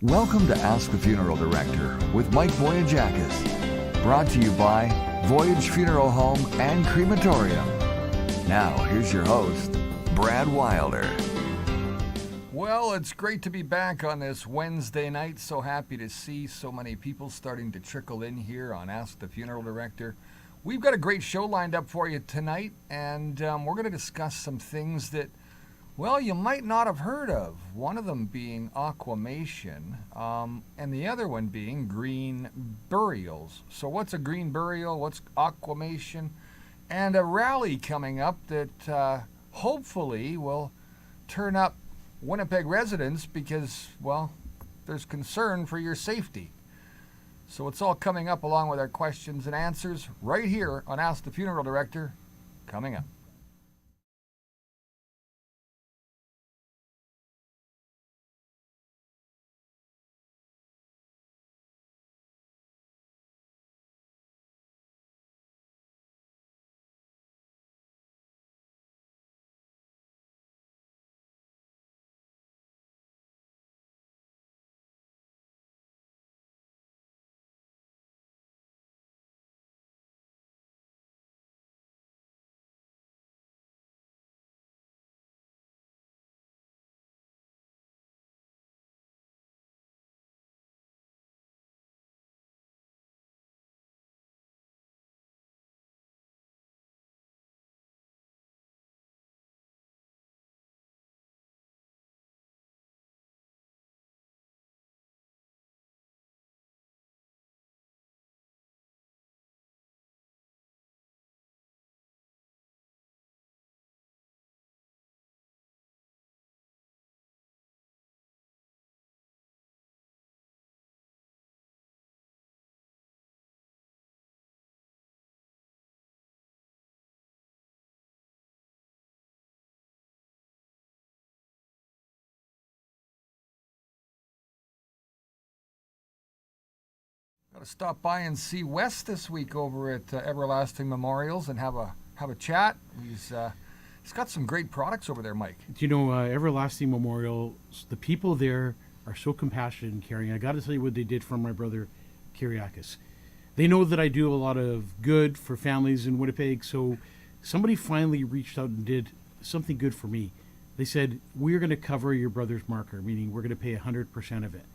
Welcome to Ask the Funeral Director with Mike Voyajakis. Brought to you by Voyage Funeral Home and Crematorium. Now, here's your host, Brad Wilder. Well, it's great to be back on this Wednesday night. So happy to see so many people starting to trickle in here on Ask the Funeral Director. We've got a great show lined up for you tonight, and we're going to discuss some things that, well, you might not have heard of. One of them being aquamation, and the other one being green burials. So what's a green burial? What's aquamation? And a rally coming up that hopefully will turn up Winnipeg residents because, well, there's concern for your safety. So it's all coming up along with our questions and answers right here on Ask the Funeral Director, coming up. Got to stop by and see Wes this week over at Everlasting Memorials and have a chat. He's got some great products over there, Mike. Do you know Everlasting Memorials? The people there are so compassionate and caring. I got to tell you what they did for my brother, Kyriakis. They know that I do a lot of good for families in Winnipeg, so somebody finally reached out and did something good for me. They said, we're going to cover your brother's marker, meaning we're going to pay 100% of it.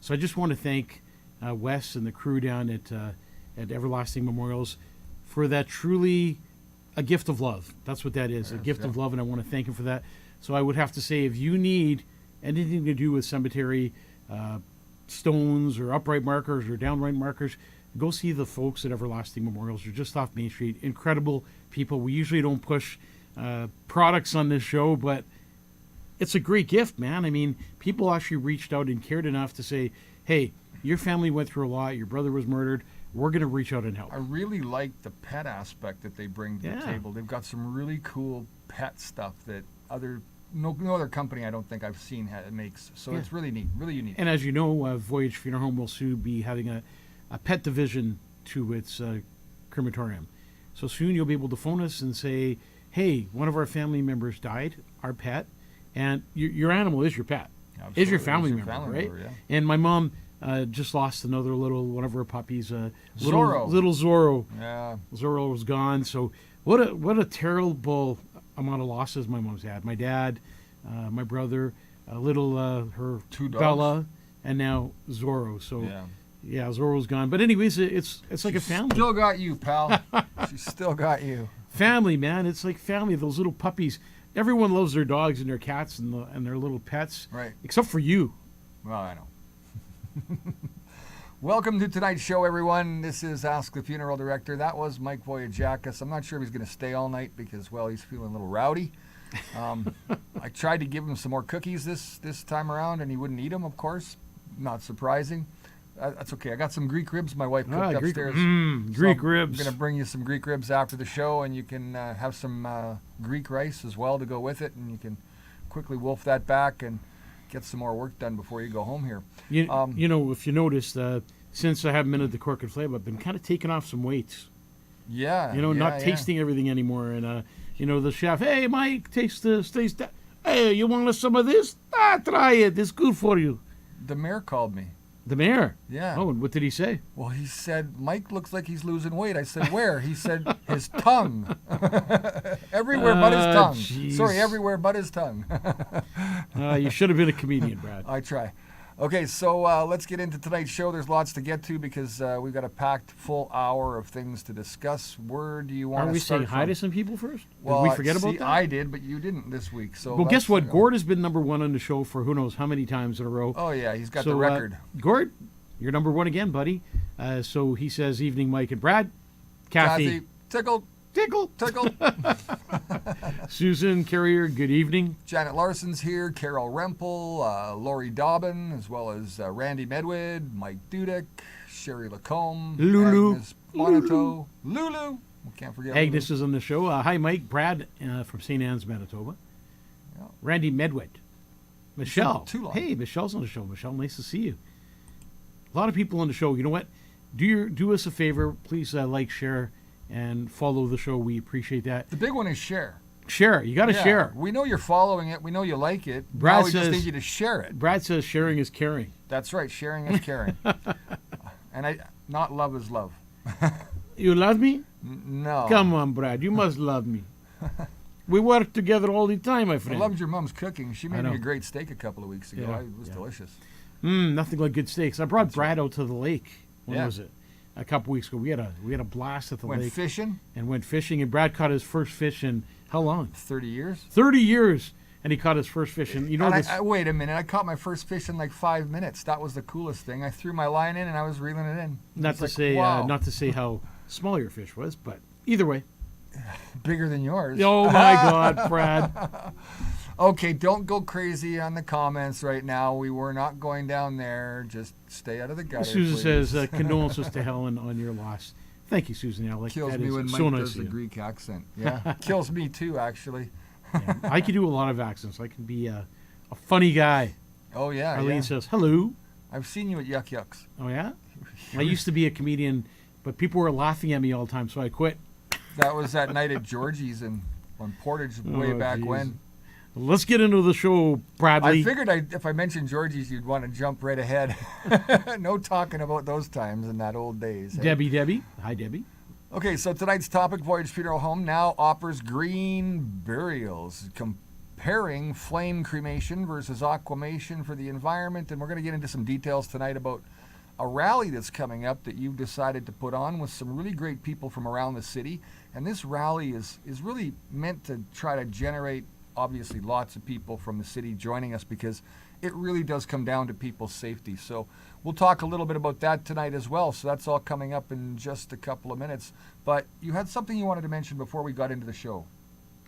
So I just want to thank Wes and the crew down at Everlasting Memorials for that truly a gift of love. That's what that is, a gift of love, and I want to thank him for that. So I would have to say, if you need anything to do with cemetery stones or upright markers or downright markers, go see the folks at Everlasting Memorials. They're just off Main Street. Incredible people. We usually don't push products on this show, but it's a great gift, man. I mean, people actually reached out and cared enough to say, hey, your family went through a lot. Your brother was murdered. We're going to reach out and help. I really like the pet aspect that they bring to the table. They've got some really cool pet stuff that no other company I don't think I've seen makes. So it's really neat, really unique. And as you know, Voyage Funeral Home will soon be having a pet division to its crematorium. So soon you'll be able to phone us and say, hey, one of our family members died, our pet, and your animal is your pet. Absolutely. Is your family member, right? Yeah. And my mom just lost another one of her puppies, Zorro. Little Zorro. Yeah. Zorro was gone. So what a terrible amount of losses my mom's had. My dad, my brother, her two dogs. Bella, and now Zorro. So yeah, Zorro's gone. But anyways, it's like a family. Still got you, pal. She's still got you. Family, man. It's like family. Those little puppies. Everyone loves their dogs and their cats and their little pets. Right. Except for you. Well, I know. Welcome to tonight's show, everyone. This is Ask the Funeral Director. That was Mike Voyajakis. I'm not sure if he's going to stay all night because, well, he's feeling a little rowdy. I tried to give him some more cookies this time around, and he wouldn't eat them, of course. Not surprising. That's okay. I got some Greek ribs my wife cooked upstairs. Greek ribs. I'm going to bring you some Greek ribs after the show, and you can have some Greek rice as well to go with it, and you can quickly wolf that back and get some more work done before you go home here. You know, if you noticed, since I haven't been at the Cork and Flame, I've been kind of taking off some weight. Yeah. Not tasting everything anymore. And, the chef, hey, Mike, taste this, taste that. Hey, you want some of this? Try it. It's good for you. The mayor called me. The mayor? Yeah. Oh, and what did he say? Well, he said, Mike looks like he's losing weight. I said, where? He said, his tongue. Everywhere but his tongue. Jeez. Sorry, everywhere but his tongue. You should have been a comedian, Brad. I try. Okay, so let's get into tonight's show. There's lots to get to because we've got a packed full hour of things to discuss. Where do you want Aren't to we start saying hi from? to some people first? Well, Did we forget about see, that? I did, but you didn't this week. So Well, guess what? let's- Gord has been number one on the show for who knows how many times in a row. Oh, yeah, he's got So, the record. Gord, you're number one again, buddy. So he says, evening, Mike and Brad. Kathy, tickled, tickle. tickled. Susan Carrier, good evening. Janet Larson's here, Carol Rempel, Lori Dobbin, as well as Randy Medwid, Mike Dudek, Sherry Lacombe, Lulu. Agnes Monato, Lulu. We can't forget Agnes is on the show. Hi, Mike. Brad from St. Anne's, Manitoba. Yeah. Randy Medwid. Michelle. Too long. Hey, Michelle's on the show. Michelle, nice to see you. A lot of people on the show. You know what? Do us a favor. Please like, share, and follow the show. We appreciate that. The big one is share. Share. You got to Yeah, share. We know you're following it. We know you like it. Brad Now we just says- need you to share it. Brad says sharing is caring. That's right. Sharing is caring. And not love is love. You love me? No. Come on, Brad. You must love me. We work together all the time, my I friend. loved your mom's cooking. She made know. me a great steak a couple of weeks ago. Yeah, It was yeah. delicious. Nothing like good steaks. I brought Brad out to the lake. When Yeah. was it? A couple weeks ago. We had a blast at the Went lake fishing and went fishing. And Brad caught his first fish in how long? 30 years. 30 years. And he caught his first fish. And you know And this. wait a minute. I caught my first fish in like 5 minutes. That was the coolest thing. I threw my line in and I was reeling it in. not It's to like, say wow, not to say how small your fish was, but either way. bigger than yours. Oh my God, Brad. Okay, don't go crazy on the comments right now. We were not going down there. Just stay out of the gutter. Susan please. says condolences to Helen on your loss. Thank you, Susan Alec. Kills That me is when so Mike nice does of the you. Greek accent. Yeah, kills me too, actually. Yeah, I can do a lot of accents. I can be a funny guy. Oh yeah, Arlene yeah. says hello. I've seen you at Yuck Yucks. Oh yeah. I used to be a comedian, but people were laughing at me all the time, so I quit. That was that night at Georgie's on Portage way Oh, back geez. when. Let's get into the show, Bradley. I figured if I mentioned Georgie's, you'd want to jump right ahead. No talking about those times in that old days. eh? Debbie. Hi, Debbie. Okay, so tonight's topic, Voyage Funeral Home, now offers green burials, comparing flame cremation versus aquamation for the environment. And we're going to get into some details tonight about a rally that's coming up that you've decided to put on with some really great people from around the city. And this rally is really meant to try to generate, obviously, lots of people from the city joining us because it really does come down to people's safety. So we'll talk a little bit about that tonight as well. So that's all coming up in just a couple of minutes. But you had something you wanted to mention before we got into the show.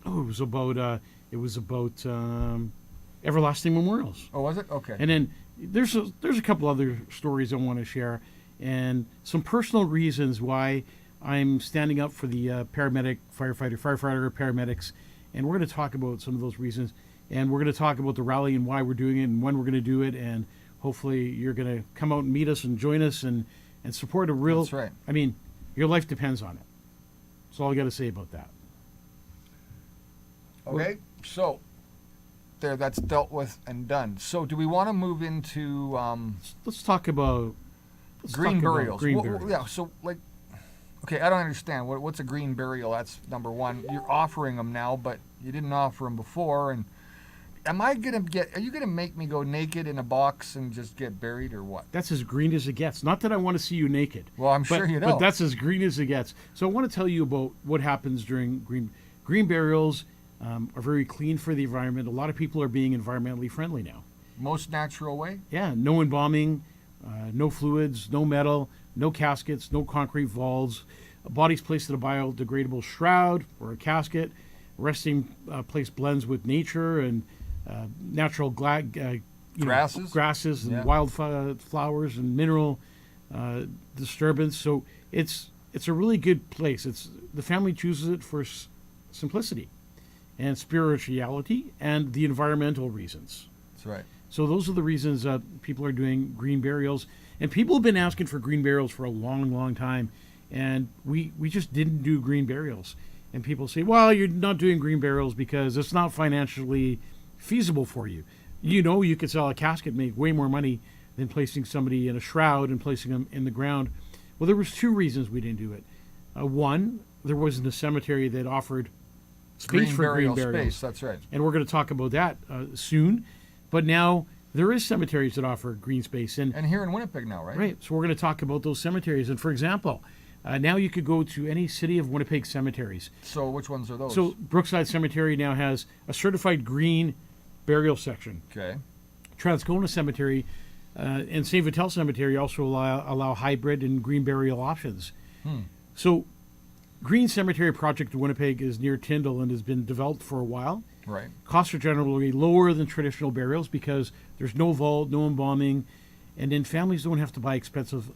Oh, it was about everlasting memorials. Oh, was it? Okay. And then there's a couple other stories I want to share, and some personal reasons why I'm standing up for the firefighter, paramedics, and we're going to talk about some of those reasons, and we're going to talk about the rally and why we're doing it and when we're going to do it, and hopefully you're going to come out and meet us and join us and support a real. That's right. I mean, your life depends on it. That's all I got to say about that. Okay. So that's dealt with and done. So do we want to move into Let's talk about green burials? Green Well, burials. yeah. So okay, I don't understand. What's a green burial? That's number one. You're offering them now, but you didn't offer them before. And are you gonna make me go naked in a box and just get buried or what? That's as green as it gets. Not that I want to see you naked. Well, I'm but, sure you But don't. that's as green as it gets. So I want to tell you about what happens during green burials. Are very clean for the environment. A lot of people are being environmentally friendly now. Most natural way? Yeah, no embalming, no fluids, no metal, no caskets, no concrete vaults. A body's placed in a biodegradable shroud or a casket. Resting place blends with nature and natural grasses and Yeah. wild flowers and mineral disturbance. So it's a really good place. The family chooses it for simplicity and spirituality and the environmental reasons. That's right. So those are the reasons people are doing green burials. And people have been asking for green burials for a long, long time. And we just didn't do green burials. And people say, well, you're not doing green burials because it's not financially feasible for you. You know, you could sell a casket, make way more money than placing somebody in a shroud and placing them in the ground. Well, there was 2 reasons we didn't do it. One, there wasn't a cemetery that offered space for green burials. Space, that's right. And we're going to talk about that soon. But now there is cemeteries that offer green space. And here in Winnipeg now, right? Right. So we're going to talk about those cemeteries. And for example, now you could go to any City of Winnipeg cemeteries. So which ones are those? So Brookside Cemetery now has a certified green burial section. Okay. Transcona Cemetery and St. Vital Cemetery also allow hybrid and green burial options. So Green Cemetery project in Winnipeg is near Tyndall and has been developed for a while. Right. Costs are generally lower than traditional burials because there's no vault, no embalming, and then families don't have to buy expensive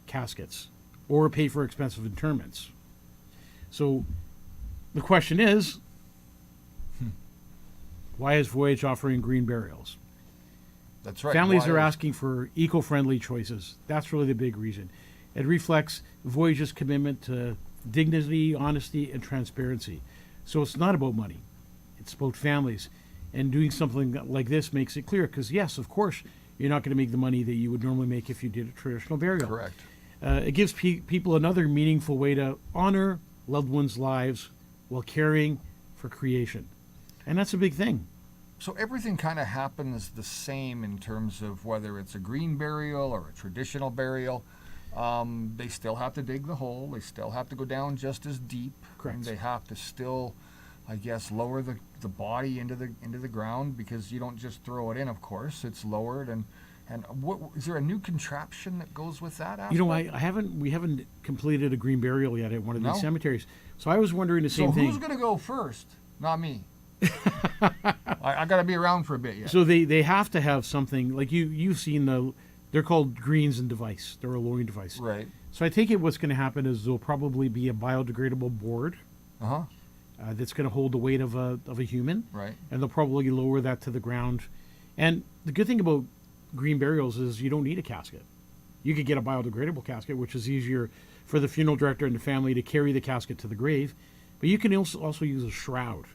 caskets or pay for expensive interments. So the question is, why is Voyage offering green burials? That's right. Families are asking for eco-friendly choices. That's really the big reason. It reflects Voyage's commitment to dignity, honesty, and transparency. So it's not about money. It's about families. And doing something like this makes it clear because, yes, of course, you're not going to make the money that you would normally make if you did a traditional burial. Correct. It gives people another meaningful way to honor loved ones' lives while caring for creation. And that's a big thing. So everything kind of happens the same in terms of whether it's a green burial or a traditional burial. They still have to dig the hole. They still have to go down just as deep. Correct. And they have to still, I guess, lower the body into the ground because you don't just throw it in. Of course, it's lowered. And what is there a new contraption that goes with that? Aspect? You know, we haven't completed a green burial yet at one of these cemeteries. So I was wondering the same thing. So who's going to go first? Not me. I got to be around for a bit yet. So they have to have something like you've seen they're called greens and device. They're a lowering device. Right. So I take it what's going to happen is there'll probably be a biodegradable board that's going to hold the weight of a human. Right. And they'll probably lower that to the ground. And the good thing about green burials is you don't need a casket. You could get a biodegradable casket, which is easier for the funeral director and the family to carry the casket to the grave. But you can also use a shroud.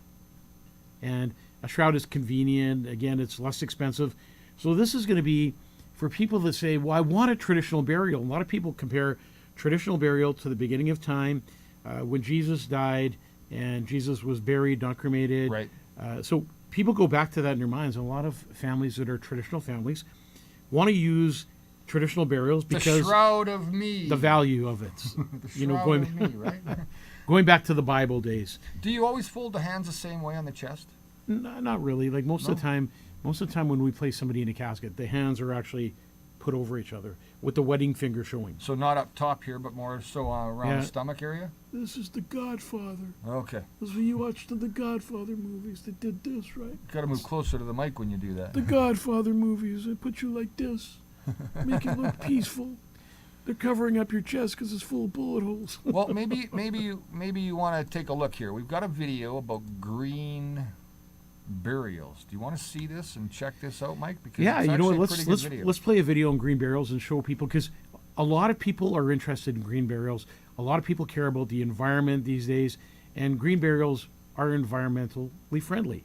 And a shroud is convenient. Again, it's less expensive. So this is going to be for people that say, well, I want a traditional burial. A lot of people compare traditional burial to the beginning of time when Jesus died and Jesus was buried, not cremated. Right. So people go back to that in their minds. A lot of families that are traditional families want to use traditional burials because the shroud of me, the value of it. The shroud of me, right? Going back to the Bible days. Do you always fold the hands the same way on the chest? Not really. Like most of the time when we place somebody in a casket, the hands are actually put over each other with the wedding finger showing. So not up top here, but more so around the stomach area? This is the Godfather. Okay. This is when you watched the Godfather movies. They did this, right? You got to move closer to the mic when you do that. The Godfather movies, they put you like this. Make it look peaceful. They're covering up your chest because it's full of bullet holes. Well, maybe you want to take a look here. We've got a video about green burials. Do you want to see this and check this out, Mike? Because yeah, it's you know what? let's play a video on green burials and show people because a lot of people are interested in green burials. A lot of people care about the environment these days, and green burials are environmentally friendly.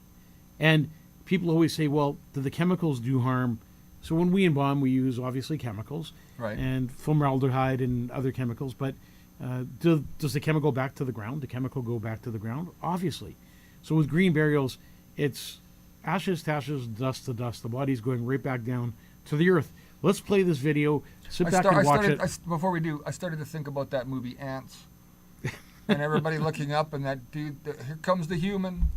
And people always say, "Well, do the chemicals do harm?" So when we embalm, we use obviously chemicals, right, and formaldehyde and other chemicals. But does the chemical go back to the ground? The chemical go back to the ground, obviously. So with green burials, it's ashes to ashes, dust to dust. The body's going right back down to the earth. Let's play this video. Sit back and watch it. Before we do, I started to think about that movie Ants, and everybody looking up, and that dude. Here comes the human.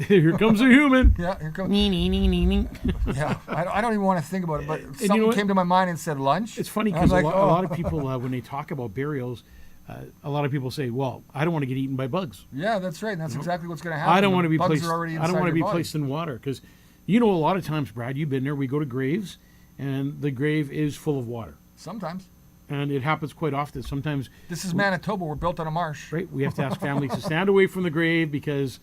Here comes a human. Yeah, here comes. Yeah, I don't even want to think about it, but something came to my mind and said lunch. It's funny because a lot of people, when they talk about burials, a lot of people say, "Well, I don't want to get eaten by bugs." Yeah, that's right. And that's exactly what's going to happen. I don't want to be bugs placed. Are already I don't want to be body. placed in water because, a lot of times, Brad, you've been there. We go to graves, and the grave is full of water. Sometimes. And it happens quite often. Sometimes. This is Manitoba. We're built on a marsh. Right. We have to ask families to stand away from the grave because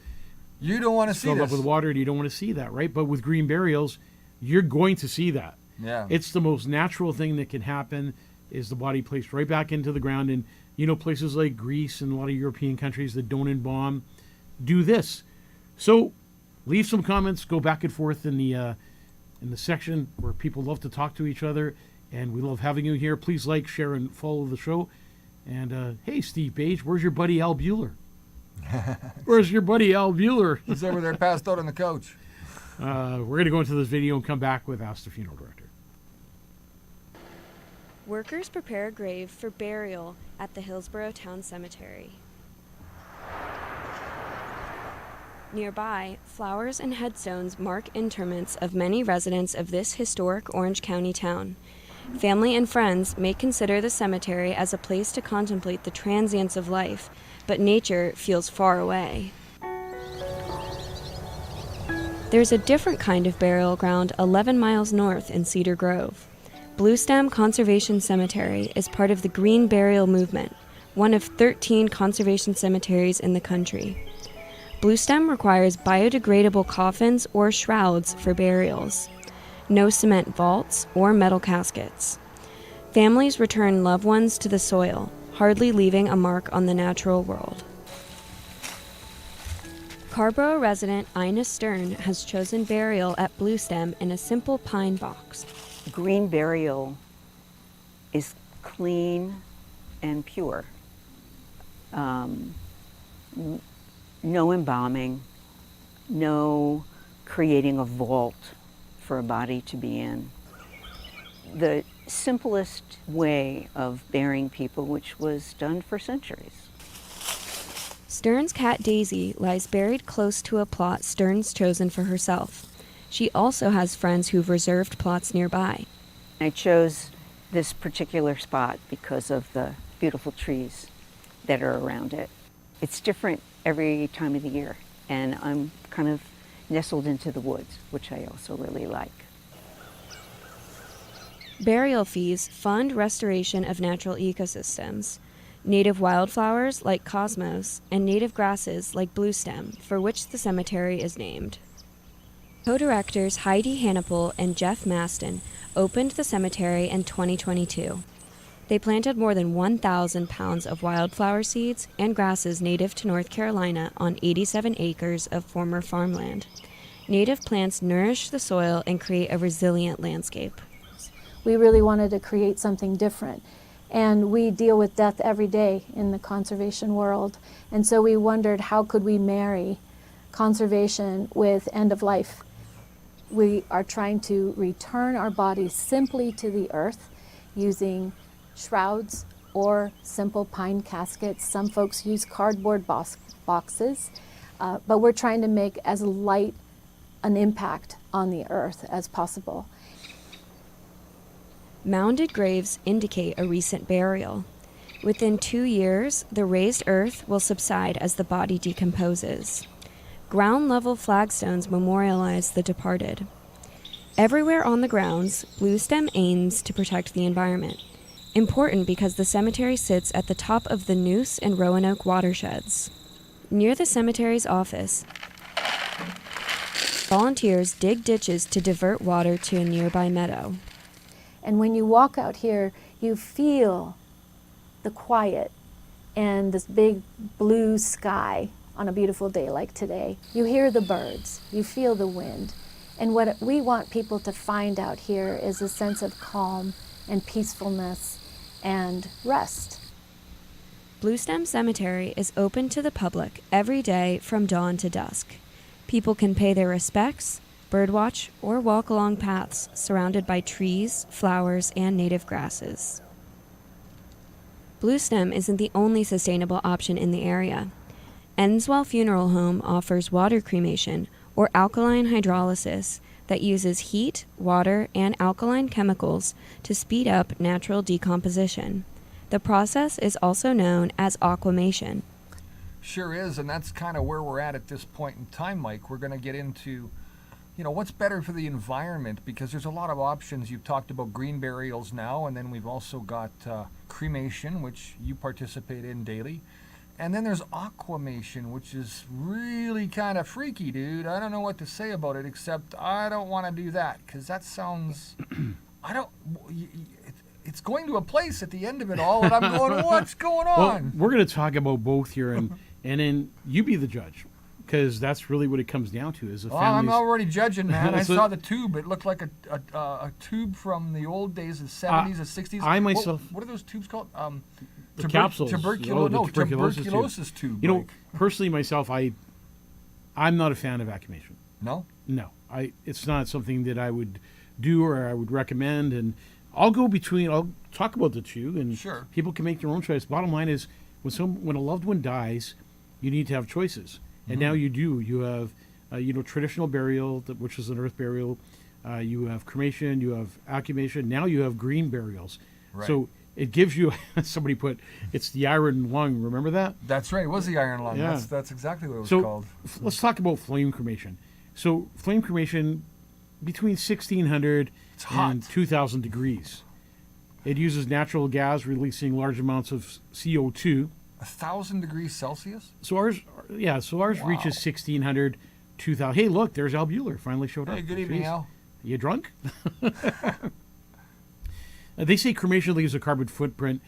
you don't want to see filled this. up with water, and you don't want to see that, right? But with green burials, you're going to see that. Yeah. It's the most natural thing that can happen is the body placed right back into the ground. And, places like Greece and a lot of European countries that don't embalm do this. So leave some comments, go back and forth in the in the section where people love to talk to each other, and we love having you here. Please like, share, and follow the show. And hey, Steve Page, where's your buddy Al Bueller? Where's your buddy Al Bueller? He's over there passed out on the couch. We're going to go into this video and come back with Ask the Funeral Director. Workers prepare a grave for burial at the Hillsborough Town Cemetery. Nearby, flowers and headstones mark interments of many residents of this historic Orange County town. Family and friends may consider the cemetery as a place to contemplate the transience of life, but nature feels far away. There's a different kind of burial ground 11 miles north in Cedar Grove. Bluestem Conservation Cemetery is part of the Green Burial Movement, one of 13 conservation cemeteries in the country. Bluestem requires biodegradable coffins or shrouds for burials. No cement vaults or metal caskets. Families return loved ones to the soil, hardly leaving a mark on the natural world. Carborough resident Ina Stern has chosen burial at Bluestem in a simple pine box. Green burial is clean and pure. No embalming, no creating a vault for a body to be in. The simplest way of burying people, which was done for centuries. Stern's cat Daisy lies buried close to a plot Stern's chosen for herself. She also has friends who've reserved plots nearby. I chose this particular spot because of the beautiful trees that are around it. It's different every time of the year, and I'm kind of nestled into the woods, which I also really like. Burial fees fund restoration of natural ecosystems. Native wildflowers like cosmos and native grasses like bluestem, for which the cemetery is named. Co-directors Heidi Hannipol and Jeff Maston opened the cemetery in 2022. They planted more than 1,000 pounds of wildflower seeds and grasses native to North Carolina on 87 acres of former farmland. Native plants nourish the soil and create a resilient landscape. We really wanted to create something different. And we deal with death every day in the conservation world. And so we wondered, how could we marry conservation with end of life? We are trying to return our bodies simply to the earth using shrouds or simple pine caskets. Some folks use cardboard boxes, but we're trying to make as light an impact on the earth as possible. Mounded graves indicate a recent burial. Within 2 years, the raised earth will subside as the body decomposes. Ground-level flagstones memorialize the departed. Everywhere on the grounds, Bluestem aims to protect the environment. Important because the cemetery sits at the top of the Noose and Roanoke watersheds. Near the cemetery's office, volunteers dig ditches to divert water to a nearby meadow. And when you walk out here, you feel the quiet and this big blue sky on a beautiful day like today. You hear the birds, you feel the wind. And what we want people to find out here is a sense of calm and peacefulness and rest. Bluestem Cemetery is open to the public every day from dawn to dusk. People can pay their respects, birdwatch, or walk along paths surrounded by trees, flowers, and native grasses. Bluestem isn't the only sustainable option in the area. Enswell Funeral Home offers water cremation, or alkaline hydrolysis, that uses heat, water, and alkaline chemicals to speed up natural decomposition. The process is also known as aquamation. Sure is, and that's kind of where we're at this point in time, Mike. We're going to get into, what's better for the environment, because there's a lot of options. You've talked about green burials now, and then we've also got cremation, which you participate in daily. And then there's aquamation, which is really kind of freaky, dude. I don't know what to say about it, except I don't want to do that, because that sounds, it's going to a place at the end of it all, and I'm going, what's going on? Well, we're going to talk about both here, and then you be the judge. because that's really what it comes down to. Is the Well, I'm families. already judging, man. I So- saw the tube. It looked like a tube from the old days, the 70s, the 60s. I myself- What are those tubes called? The capsules. Oh, the tuberculosis tube. tuberculosis tube. You know, like. personally myself, I'm not a fan of accumation. No? No, it's not something that I would do or I would recommend. And I'll talk about the two, and Sure. people can make their own choice. Bottom line is, when a loved one dies, you need to have choices, and now you do. You have, traditional burial, which is an earth burial. You have cremation. You have accumation. Now you have green burials. Right. So it gives you. Somebody put it's the iron lung. Remember that? That's right. It was the iron lung. Yeah. That's exactly what it was So called. let's talk about flame cremation. So flame cremation, between 1600 It's hot. and 2000 degrees. It uses natural gas releasing large amounts of CO2. 1,000 degrees Celsius? So ours Wow. reaches 1600, 2000. Hey, look, there's Al Bueller finally showed up. Hey, good evening, Jeez. Al. You drunk? They say cremation leaves a carbon footprint,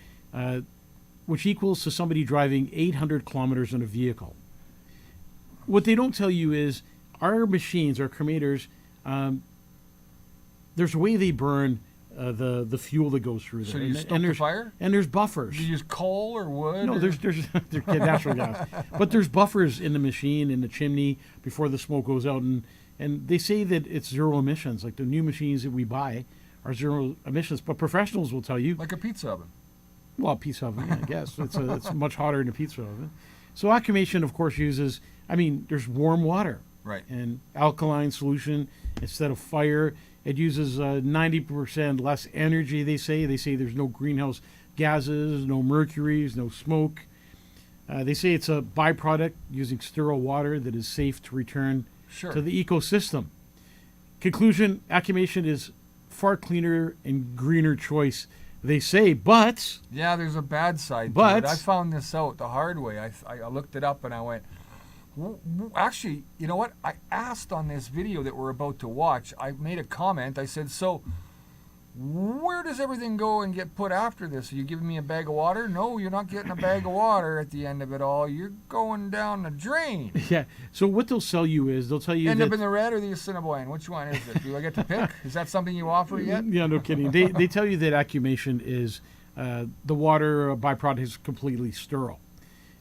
which equals to somebody driving 800 kilometers in a vehicle. What they don't tell you is our machines, our cremators, there's a way they burn the fuel that goes through there. So you stoke the there's fire? and there's buffers. Do you use coal or wood? No, or- there's natural gas, but there's buffers in the machine, in the chimney before the smoke goes out, and they say that it's zero emissions. Like the new machines that we buy are zero emissions, but professionals will tell you, like a pizza oven. well, a pizza oven, I guess it's much hotter than a pizza oven. So accumation, of course, uses. There's warm water, Right. and alkaline solution instead of fire. It uses 90% less energy. They say there's no greenhouse gases, no mercuries, no smoke. They say it's a byproduct using sterile water that is safe to return Sure. to the ecosystem. Conclusion: accumation is far cleaner and greener choice. They say, but Yeah, there's a bad side to But- it. I found this out the hard way. I looked it up and I went, actually, you know what? I asked on this video that we're about to watch, I made a comment. I said, so where does everything go and get put after this? Are you giving me a bag of water? No, you're not getting a bag of water at the end of it all. You're going down the drain. yeah. So what they'll sell you is they'll tell you End that up in the red or the Assiniboine? Which one is it? Do I get to pick? Is that something you offer yet? Yeah, no kidding. They tell you that accumation is the water byproduct is completely sterile.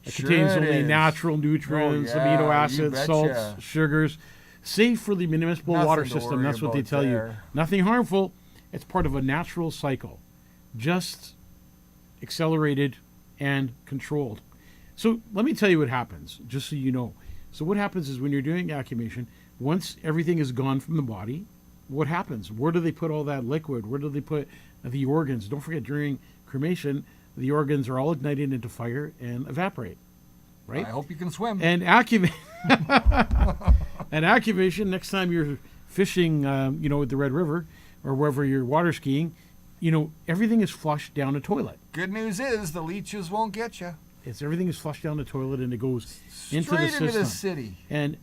It Sure contains it only is. natural nutrients, Oh, yeah, amino you acids, betcha. salts, sugars, safe for the municipal Nothing water to system. worry That's what they about tell you. there. Nothing harmful. It's part of a natural cycle, just accelerated and controlled. So let me tell you what happens, just so you know. So what happens is when you're doing accumation, once everything is gone from the body, what happens? Where do they put all that liquid? Where do they put the organs? Don't forget, during cremation, the organs are all ignited into fire and evaporate, right? I hope you can swim. And accumation, next time you're fishing, at the Red River or wherever you're water skiing, everything is flushed down a toilet. Good news is the leeches won't get you. Everything is flushed down the toilet and it goes into Straight the system. into the city. And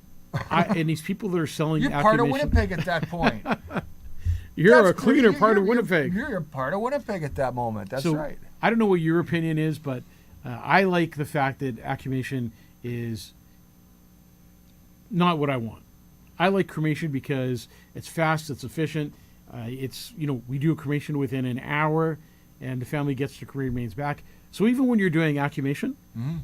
these people that are selling You're part of accumation, Winnipeg at that point. you're a That's cleaner pretty- part of you're- Winnipeg. You're a part of Winnipeg at that moment. That's So right. I don't know what your opinion is, but I like the fact that accumation is not what I want. I like cremation because it's fast, it's efficient. We do a cremation within an hour, and the family gets the remains back. So even when you're doing accumation, Mm-hmm.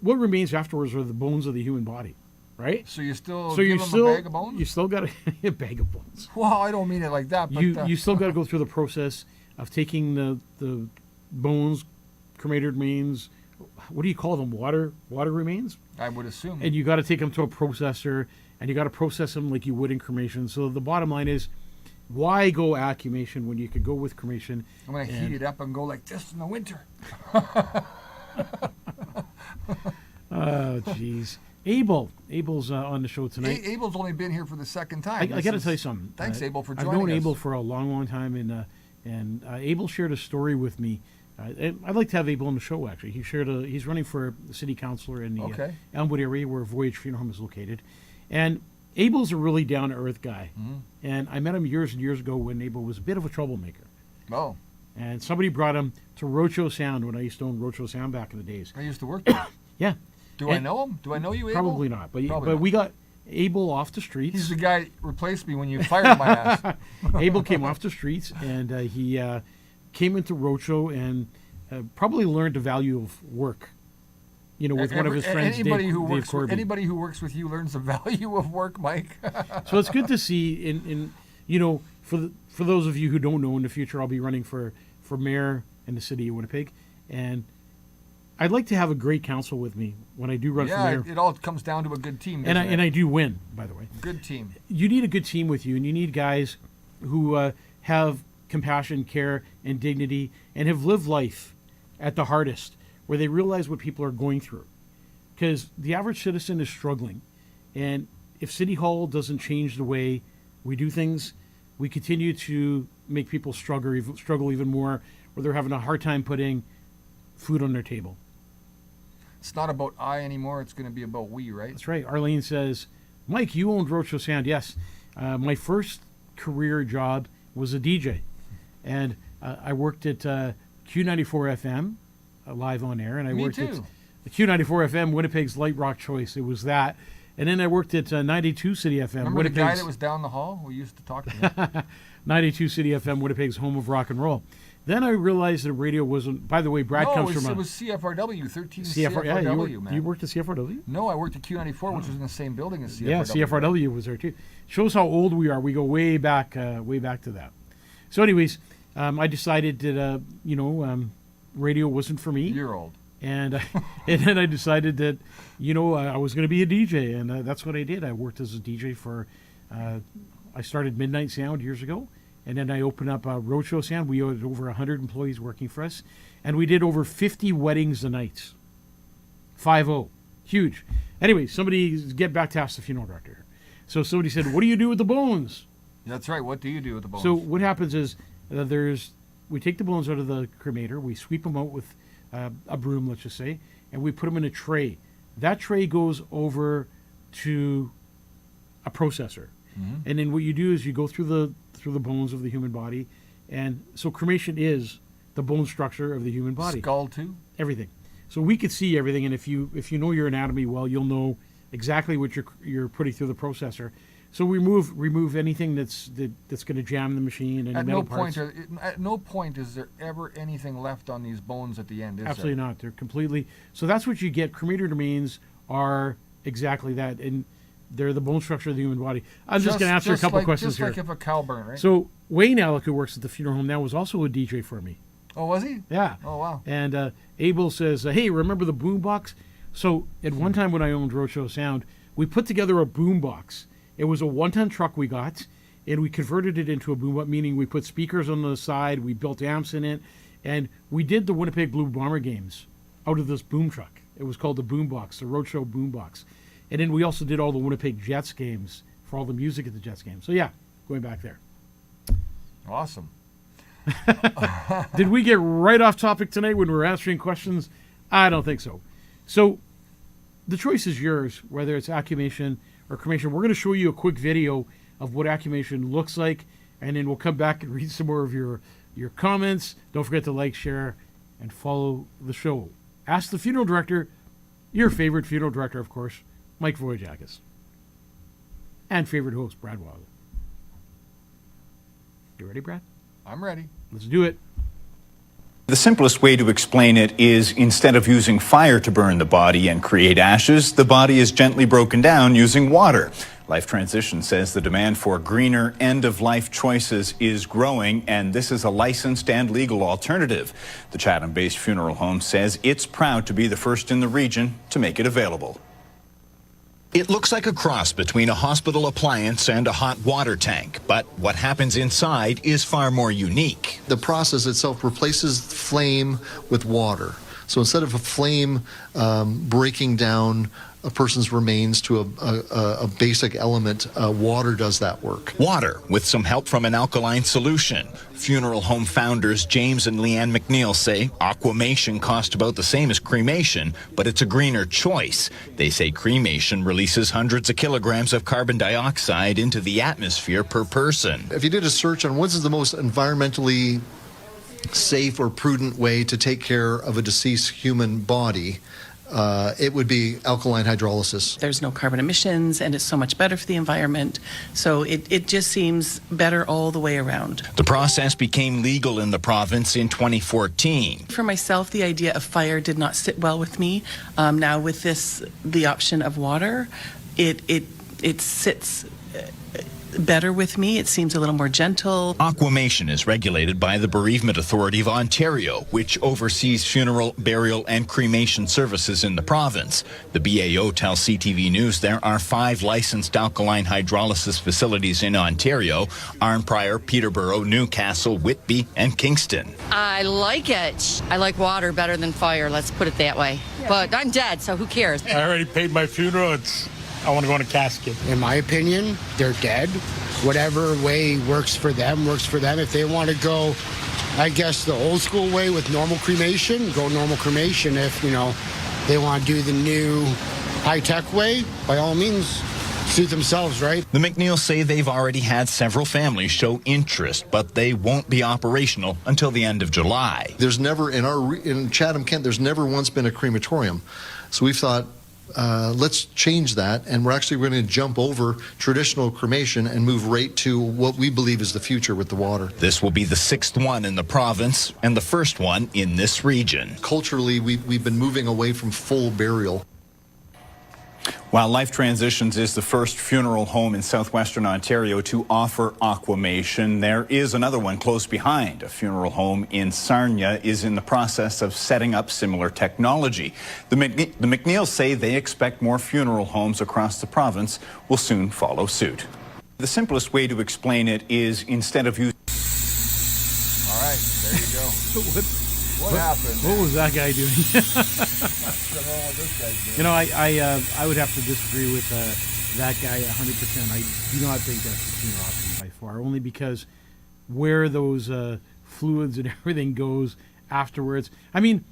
what remains afterwards are the bones of the human body, right? So you still So give them a bag of bones? you still got a bag of bones. Well, I don't mean it like that, but You still got to go through the process of taking the bones, cremated remains. What do you call them? Water remains. I would assume. And you got to take them to a processor, and you got to process them like you would in cremation. So the bottom line is, why go accumation when you could go with cremation? I'm going to and- heat it up and go like this in the winter. Oh, jeez. Abel's on the show tonight. Abel's only been here for the second time. I This got to is- tell you something. Thanks, Abel, for I've joining known us. Abel for a long, long time, and Abel shared a story with me. And I'd like to have Abel on the show. Actually, he's running for the city councilor in the Okay. Elmwood area where Voyage Funeral Home is located, and Abel's a really down to earth guy. Mm-hmm. And I met him years and years ago when Abel was a bit of a troublemaker. Oh, And somebody brought him to Rocho Sound when I used to own Rocho Sound back in the days. I used to work there. Yeah. Do I know him? Do I know you, Abel? Probably not. But Probably but not. we got Abel off the streets. He's the guy that replaced me when you fired my ass. Abel came off the streets, and he came into Roadshow and probably learned the value of work. You know, with one of his friends, Anybody who Dave works Corby. anybody who works with you learns the value of work, Mike. So it's good to see. In you know, for those of you who don't know, in the future I'll be running for mayor in the city of Winnipeg, and I'd like to have a great council with me when I do run for mayor. It all comes down to a good team. And I do win, by the way. Good team. You need a good team with you, and you need guys who have compassion, care, and dignity, and have lived life at the hardest, where they realize what people are going through. Because the average citizen is struggling, and if City Hall doesn't change the way we do things, we continue to make people struggle even more, where they're having a hard time putting food on their table. It's not about I anymore. It's going to be about we, right? That's right. Arlene says, Mike, you owned Roadshow Sound. Yes. My first career job was a DJ. And I worked at Q94 FM, live on air. And I Me worked too. at Q94 FM, Winnipeg's Light Rock Choice. It was that. And then I worked at 92 City FM. Remember the guy that was down the hall? We used to talk to him. 92 City FM, Winnipeg's home of rock and roll. Then I realized that radio wasn't. By the way, Brad comes from it was CFRW, 13 CFR. Yeah, CFRW, man. you worked at CFRW? No, I worked at Q94, which was in the same building as CFRW. Yeah, CFRW was there too. Shows how old we are. We go way back to that. So, anyways, I decided that radio wasn't for me. You're old. And and then I decided that I was going to be a DJ, and that's what I did. I worked as a DJ for. I started Midnight Sound years ago. And then I opened up Roadshow Sound. We had over 100 employees working for us. And we did over 50 weddings a night. 5-0. Huge. Anyway, get back to Ask the Funeral Director. So somebody said, what do you do with the bones? That's right. What do you do with the bones? So what happens is we take the bones out of the cremator. We sweep them out with a broom, let's just say. And we put them in a tray. That tray goes over to a processor. Mm-hmm. And then what you do is you go through the bones of the human body, and so cremation is the bone structure of the human body. Skull too? Everything. So we could see everything, and if you know your anatomy well, you'll know exactly what you're putting through the processor. So remove anything that's going to jam the machine and metal parts. At no point is there ever anything left on these bones at the end, is Absolutely there? not. They're completely. So that's what you get. Cremated remains are exactly that, and they're the bone structure of the human body. I'm just going to answer a couple questions just here. Just like if a cow burned, right? So Wayne Alec, who works at the funeral home now, was also a DJ for me. Oh, was he? Yeah. Oh, wow. And Abel says, hey, remember the boombox? So at one time when I owned Roadshow Sound, we put together a boombox. It was a 1-ton truck we got, and we converted it into a boombox, meaning we put speakers on the side, we built amps in it, and we did the Winnipeg Blue Bomber games out of this boom truck. It was called the boombox, the Roadshow boombox. And then we also did all the Winnipeg Jets games for all the music at the Jets games. So yeah, going back there. Awesome. Did we get right off topic tonight when we're answering questions? I don't think so. So the choice is yours, whether it's accumation or cremation. We're going to show you a quick video of what accumation looks like, and then we'll come back and read some more of your comments. Don't forget to like, share, and follow the show. Ask the Funeral Director, your favorite funeral director, of course, Mike Voyajakis. And favorite host, Brad Wilder. You ready, Brad? I'm ready. Let's do it. The simplest way to explain it is instead of using fire to burn the body and create ashes, the body is gently broken down using water. Life Transition says the demand for greener end-of-life choices is growing, and this is a licensed and legal alternative. The Chatham-based funeral home says it's proud to be the first in the region to make it available. It looks like a cross between a hospital appliance and a hot water tank, but what happens inside is far more unique. The process itself replaces flame with water. So instead of a flame breaking down a person's remains to a basic element, water does that work. Water, with some help from an alkaline solution. Funeral home founders James and Leanne McNeil say aquamation costs about the same as cremation, but it's a greener choice. They say cremation releases hundreds of kilograms of carbon dioxide into the atmosphere per person. If you did a search on what's the most environmentally safe or prudent way to take care of a deceased human body, it would be alkaline hydrolysis. There's no carbon emissions, and it's so much better for the environment. So it just seems better all the way around. The process became legal in the province in 2014. For myself, the idea of fire did not sit well with me. Now with this, the option of water, it sits better with me. It seems a little more gentle. Aquamation is regulated by the Bereavement Authority of Ontario, which oversees funeral, burial, and cremation services in the province. The BAO tells CTV News there are 5 licensed alkaline hydrolysis facilities in Ontario: Arnprior, Peterborough, Newcastle, Whitby, and Kingston. I like it. I like water better than fire, let's put it that way. But I'm dead, so who cares? I already paid my funeral. I want to go in a casket. In my opinion, they're dead. Whatever way works for them, works for them. If they want to go, I guess, the old school way with normal cremation, go normal cremation. If, they want to do the new high-tech way, by all means, suit themselves, right? The McNeils say they've already had several families show interest, but they won't be operational until the end of July. There's never, in Chatham, Kent, there's never once been a crematorium. So we've thought, let's change that, and we're actually going to jump over traditional cremation and move right to what we believe is the future with the water. This will be the 6th one in the province and the first one in this region. Culturally, we've been moving away from full burial. While Life Transitions is the first funeral home in southwestern Ontario to offer aquamation, there is another one close behind. A funeral home in Sarnia is in the process of setting up similar technology. The McNeils say they expect more funeral homes across the province will soon follow suit. The simplest way to explain it is instead of using... All right, there you go. What happened? What was that guy doing? I don't know what this guy's doing. I would have to disagree with that guy 100%. I do not think that's the cleaner option by far, only because where those fluids and everything goes afterwards. I mean,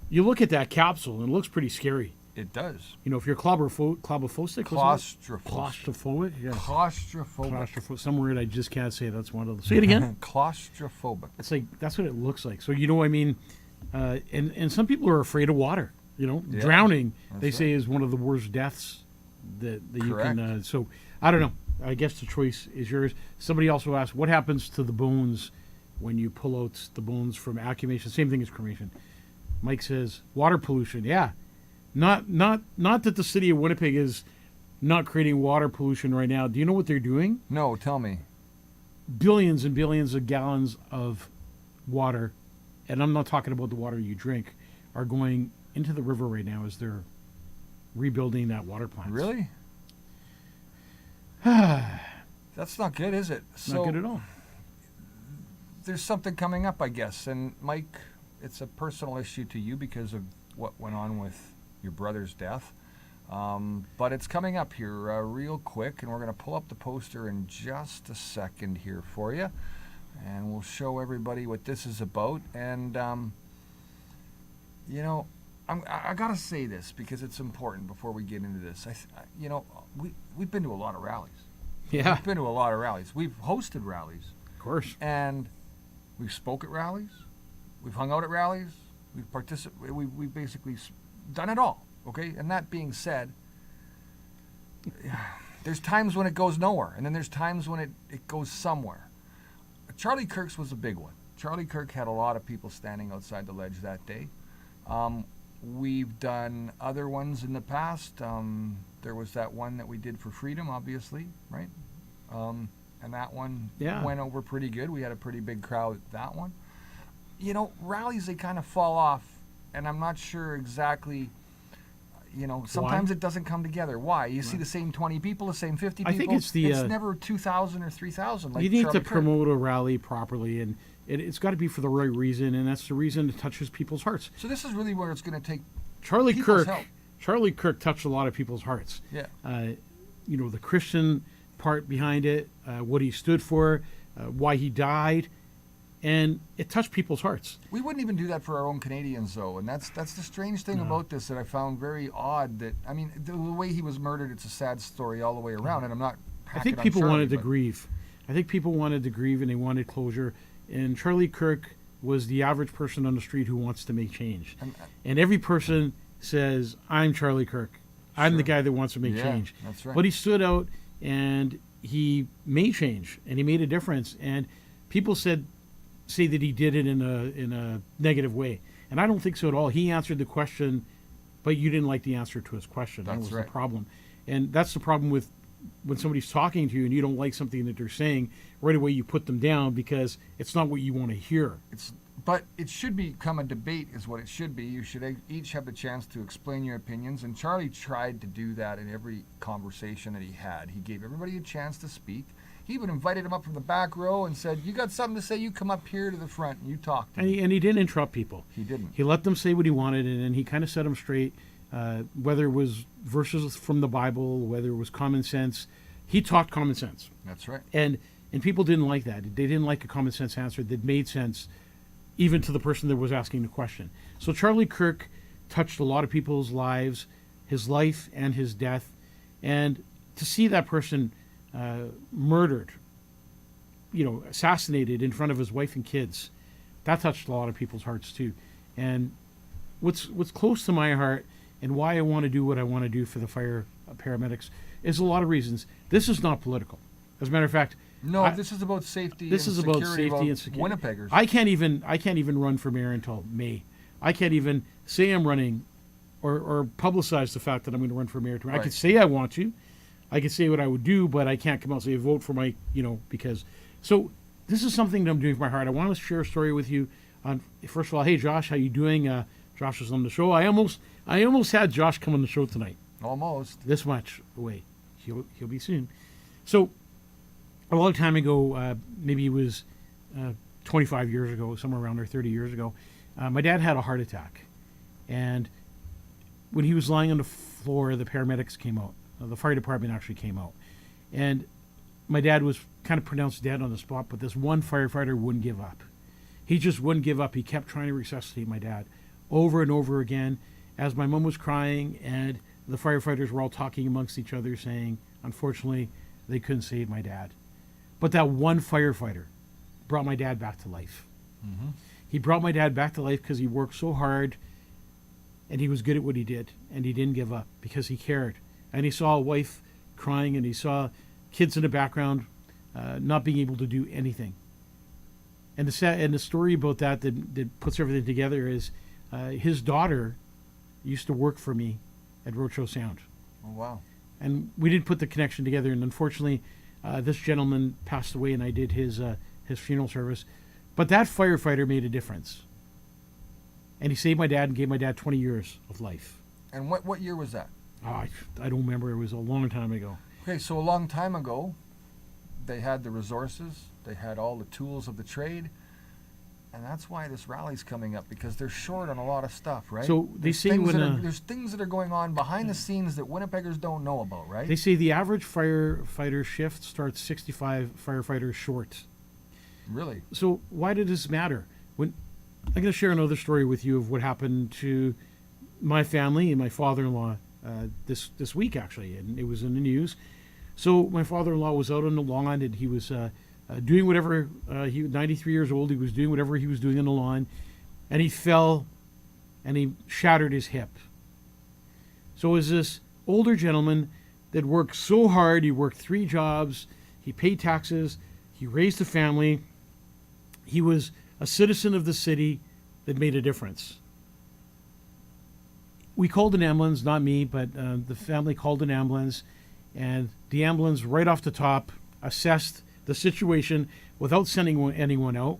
you look at that capsule and it looks pretty scary. It does. If you're claustrophobic, claustrophobic, yeah. Claustrophobic. Some word I just can't say. That's one of those. Say it again. Claustrophobic. It's like that's what it looks like. So and some people are afraid of water. Drowning. They say is one of the worst deaths that you can. So I don't know. I guess the choice is yours. Somebody also asked, what happens to the bones when you pull out the bones from aquamation? Same thing as cremation. Mike says water pollution. Yeah. Not that the city of Winnipeg is not creating water pollution right now. Do you know what they're doing? No, tell me. Billions and billions of gallons of water, and I'm not talking about the water you drink, are going into the river right now as they're rebuilding that water plant. Really? That's not good, is it? Not good at all. There's something coming up, I guess. And Mike, it's a personal issue to you because of what went on with your brother's death. But it's coming up here real quick, and we're going to pull up the poster in just a second here for you. And we'll show everybody what this is about. And, I got to say this because it's important before we get into this. We've been to a lot of rallies. Yeah. We've been to a lot of rallies. We've hosted rallies. Of course. And we've spoke at rallies. We've hung out at rallies. We've participated. We've basically done it all. Okay? And that being said, there's times when it goes nowhere, and then there's times when it goes somewhere. Charlie Kirk's was a big one. Charlie Kirk had a lot of people standing outside the ledge that day. We've done other ones in the past. There was that one that we did for freedom, obviously, right? And that one went over pretty good. We had a pretty big crowd at that one. Rallies, they kind of fall off, and I'm not sure exactly, sometimes it doesn't come together. Why? You see the same 20 people, the same 50 people. I think it's it's never 2,000 or 3,000 like you need Charlie to Kirk. promote a rally properly, and it's got to be for the right reason, and that's the reason it touches people's hearts. So this is really where it's going to take Charlie people's Kirk. help. Charlie Kirk touched a lot of people's hearts. Yeah. The Christian part behind it, what he stood for, why he died, and it touched people's hearts. We wouldn't even do that for our own Canadians, though, and that's the strange thing about this that I found very odd. That the way he was murdered, it's a sad story all the way around, and I'm not. I think people wanted to grieve. I think people wanted to grieve, and they wanted closure. And Charlie Kirk was the average person on the street who wants to make change. And every person says, I'm Charlie Kirk. I'm the guy that wants to make change. That's right. But he stood out and he made change and he made a difference. And people say that he did it in a negative way. And I don't think so at all. He answered the question, but you didn't like the answer to his question. That was the problem. And that's the problem with when somebody's talking to you and you don't like something that they're saying, right away you put them down because it's not what you want to hear. But it should become a debate is what it should be. You should each have the chance to explain your opinions. And Charlie tried to do that in every conversation that he had. He gave everybody a chance to speak. He even invited him up from the back row and said, you got something to say, you come up here to the front and you talk to me. And he didn't interrupt people. He didn't. He let them say what he wanted, and then he kind of set them straight, whether it was verses from the Bible, whether it was common sense. He talked common sense. That's right. And people didn't like that. They didn't like a common sense answer that made sense even to the person that was asking the question. So Charlie Kirk touched a lot of people's lives, his life and his death. And to see that person murdered, assassinated in front of his wife and kids, that touched a lot of people's hearts too. And what's close to my heart and why I want to do what I want to do for the fire paramedics is a lot of reasons. This is not political. As a matter of fact, no, this is about safety. This and is about safety and security. Winnipeggers. I can't even run for mayor until May. I can't even say I'm running, or publicize the fact that I'm going to run for mayor tomorrow. Right. I could say I want to, I could say what I would do, but I can't come out and say vote for my, because. So this is something that I'm doing from my heart. I want to share a story with you. First of all, hey Josh, how you doing? Josh is on the show. I almost had Josh come on the show tonight. Almost. This much away. He'll be soon. So a long time ago, maybe it was 25 years ago, somewhere around there, 30 years ago, my dad had a heart attack. And when he was lying on the floor, the paramedics came out. The fire department actually came out. And my dad was kind of pronounced dead on the spot, but this one firefighter wouldn't give up. He just wouldn't give up. He kept trying to resuscitate my dad over and over again as my mom was crying and the firefighters were all talking amongst each other saying, unfortunately, they couldn't save my dad. But that one firefighter brought my dad back to life. Mm-hmm. He brought my dad back to life because he worked so hard and he was good at what he did and he didn't give up because he cared. And he saw a wife crying and he saw kids in the background not being able to do anything. And the story about that puts everything together is his daughter used to work for me at Roadshow Sound. Oh, wow. And we didn't put the connection together. And unfortunately, this gentleman passed away and I did his funeral service. But that firefighter made a difference. And he saved my dad and gave my dad 20 years of life. And what year was that? Oh, I don't remember. It was a long time ago. Okay, so a long time ago, they had the resources, they had all the tools of the trade, and that's why this rally's coming up, because they're short on a lot of stuff, right? So they say there's things that are going on behind the scenes that Winnipeggers don't know about, right? They say the average firefighter shift starts 65 firefighters short. Really? So why did this matter? I'm going to share another story with you of what happened to my family and my father-in-law this week, actually, and it was in the news. So my father-in-law was out on the lawn and he was doing whatever, he was 93 years old, he was doing whatever he was doing on the lawn, and he fell and he shattered his hip. So it was this older gentleman that worked so hard, he worked 3 jobs, he paid taxes, he raised a family, he was a citizen of the city that made a difference. We called an ambulance, not me, but the family called an ambulance, and the ambulance right off the top assessed the situation without sending anyone out.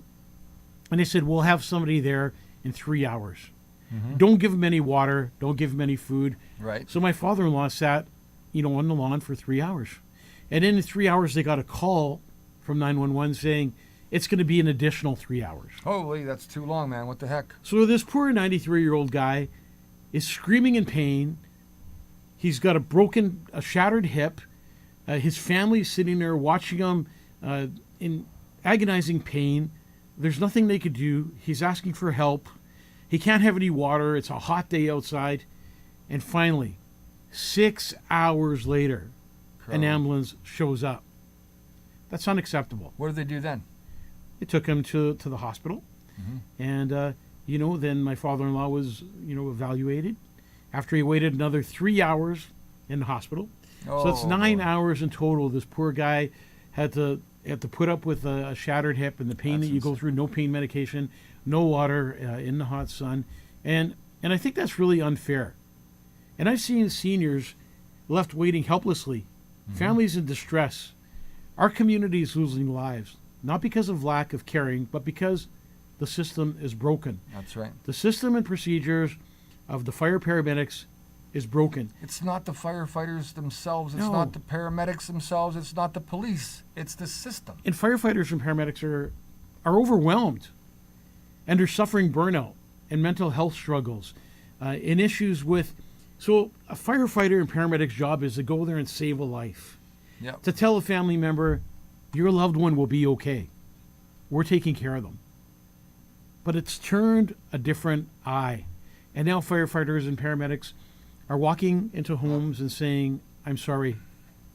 And they said, we'll have somebody there in 3 hours. Mm-hmm. Don't give him any water. Don't give him any food. Right. So my father-in-law sat, on the lawn for 3 hours. And in 3 hours, they got a call from 911 saying, it's going to be an additional 3 hours. Holy, that's too long, man. What the heck? So this poor 93-year-old guy is screaming in pain. He's got a shattered hip. His family's sitting there watching him in agonizing pain. There's nothing they could do. He's asking for help. He can't have any water. It's a hot day outside. And finally, 6 hours later, an ambulance shows up. That's unacceptable. What did they do then? They took him to the hospital. Mm-hmm. And, then my father-in-law was, evaluated. after he waited another 3 hours in the hospital. So that's 9 hours in total. This poor guy had to put up with a shattered hip and the pain that you go through. No pain medication, no water in the hot sun, and I think that's really unfair. And I've seen seniors left waiting helplessly, families in distress. Our community is losing lives, not because of lack of caring, but because the system is broken. That's right. The system and procedures of the fire paramedics is broken. It's not the firefighters themselves. It's No. not the paramedics themselves. It's not the police. It's the system. And firefighters and paramedics are overwhelmed, and they're suffering burnout and mental health struggles and issues with. So a firefighter and paramedic's job is to go there and save a life. Yep. To tell a family member, your loved one will be okay. We're taking care of them. But it's turned a different eye. And now firefighters and paramedics are walking into homes and saying, I'm sorry,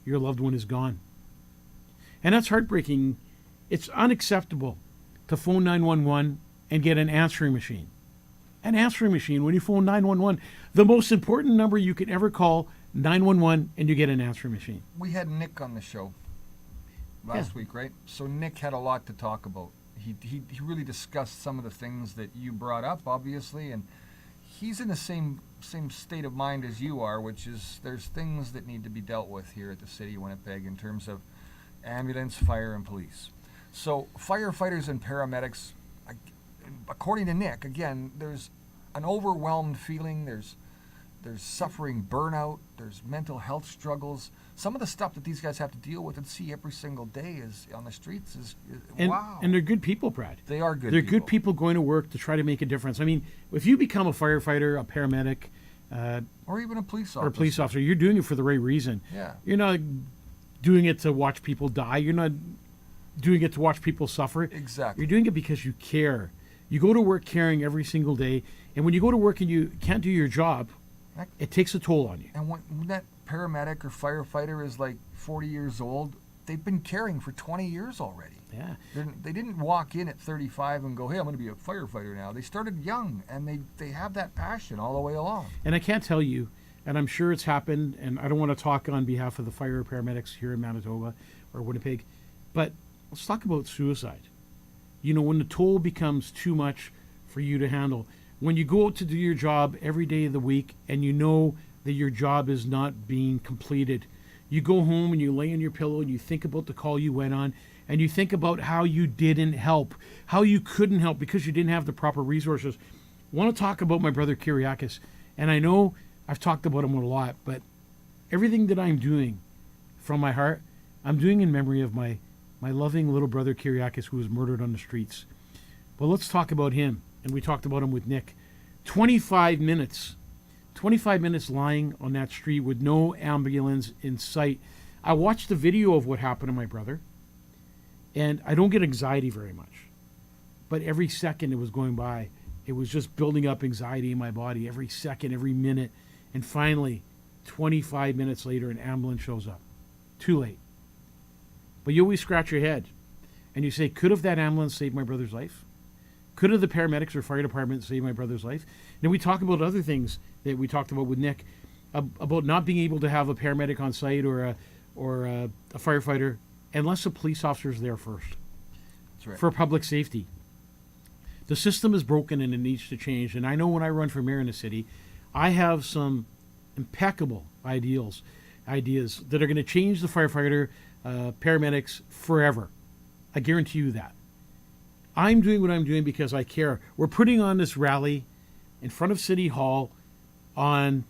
your loved one is gone. And that's heartbreaking. It's unacceptable to phone 911 and get an answering machine. An answering machine when you phone 911. The most important number you can ever call, 911, and you get an answering machine. We had Nick on the show last week, right? So Nick had a lot to talk about. He really discussed some of the things that you brought up, obviously, and he's in the same state of mind as you are, which is there's things that need to be dealt with here at the City of Winnipeg in terms of ambulance, fire, and police. So firefighters and paramedics, according to Nick, again, there's an overwhelmed feeling. There's suffering burnout. There's mental health struggles. Some of the stuff that these guys have to deal with and see every single day is on the streets is wow. And they're good people, Brad. They are good They're people. good people going to work to try to make a difference. I mean, if you become a firefighter, a paramedic, or even a police or a police officer, you're doing it for the right reason. Yeah. You're not doing it to watch people die. You're not doing it to watch people suffer. Exactly. You're doing it because you care. You go to work caring every single day, and when you go to work and you can't do your job, it takes a toll on you. And when that paramedic or firefighter is like 40 years old, they've been caring for 20 years already. Yeah. They didn't walk in at 35 and go, hey, I'm going to be a firefighter now. They started young, and they have that passion all the way along. And I can't tell you, and I'm sure it's happened, and I don't want to talk on behalf of the fire or paramedics here in Manitoba or Winnipeg, but let's talk about suicide. You know, when the toll becomes too much for you to handle, when you go out to do your job every day of the week and you know that your job is not being completed, you go home and you lay on your pillow and you think about the call you went on, and you think about how you didn't help, how you couldn't help because you didn't have the proper resources. I want to talk about my brother Kyriakis, and I know I've talked about him a lot, but everything that I'm doing from my heart, I'm doing in memory of my loving little brother Kyriakis, who was murdered on the streets. But let's talk about him, and we talked about him with Nick. 25 minutes lying on that street with no ambulance in sight. I watched the video of what happened to my brother, and I don't get anxiety very much. But every second it was going by, it was just building up anxiety in my body every second, every minute. And finally, 25 minutes later, an ambulance shows up. Too late. But you always scratch your head and you say, could have that ambulance saved my brother's life? Could have the paramedics or fire department saved my brother's life? And then we talk about other things that we talked about with Nick, about not being able to have a paramedic on site or a firefighter unless a police officer is there first. That's right. For public safety. The system is broken and it needs to change. And I know when I run for mayor in the city, I have some impeccable ideas that are going to change the firefighter, paramedics forever. I guarantee you that. I'm doing what I'm doing because I care. We're putting on this rally in front of City Hall on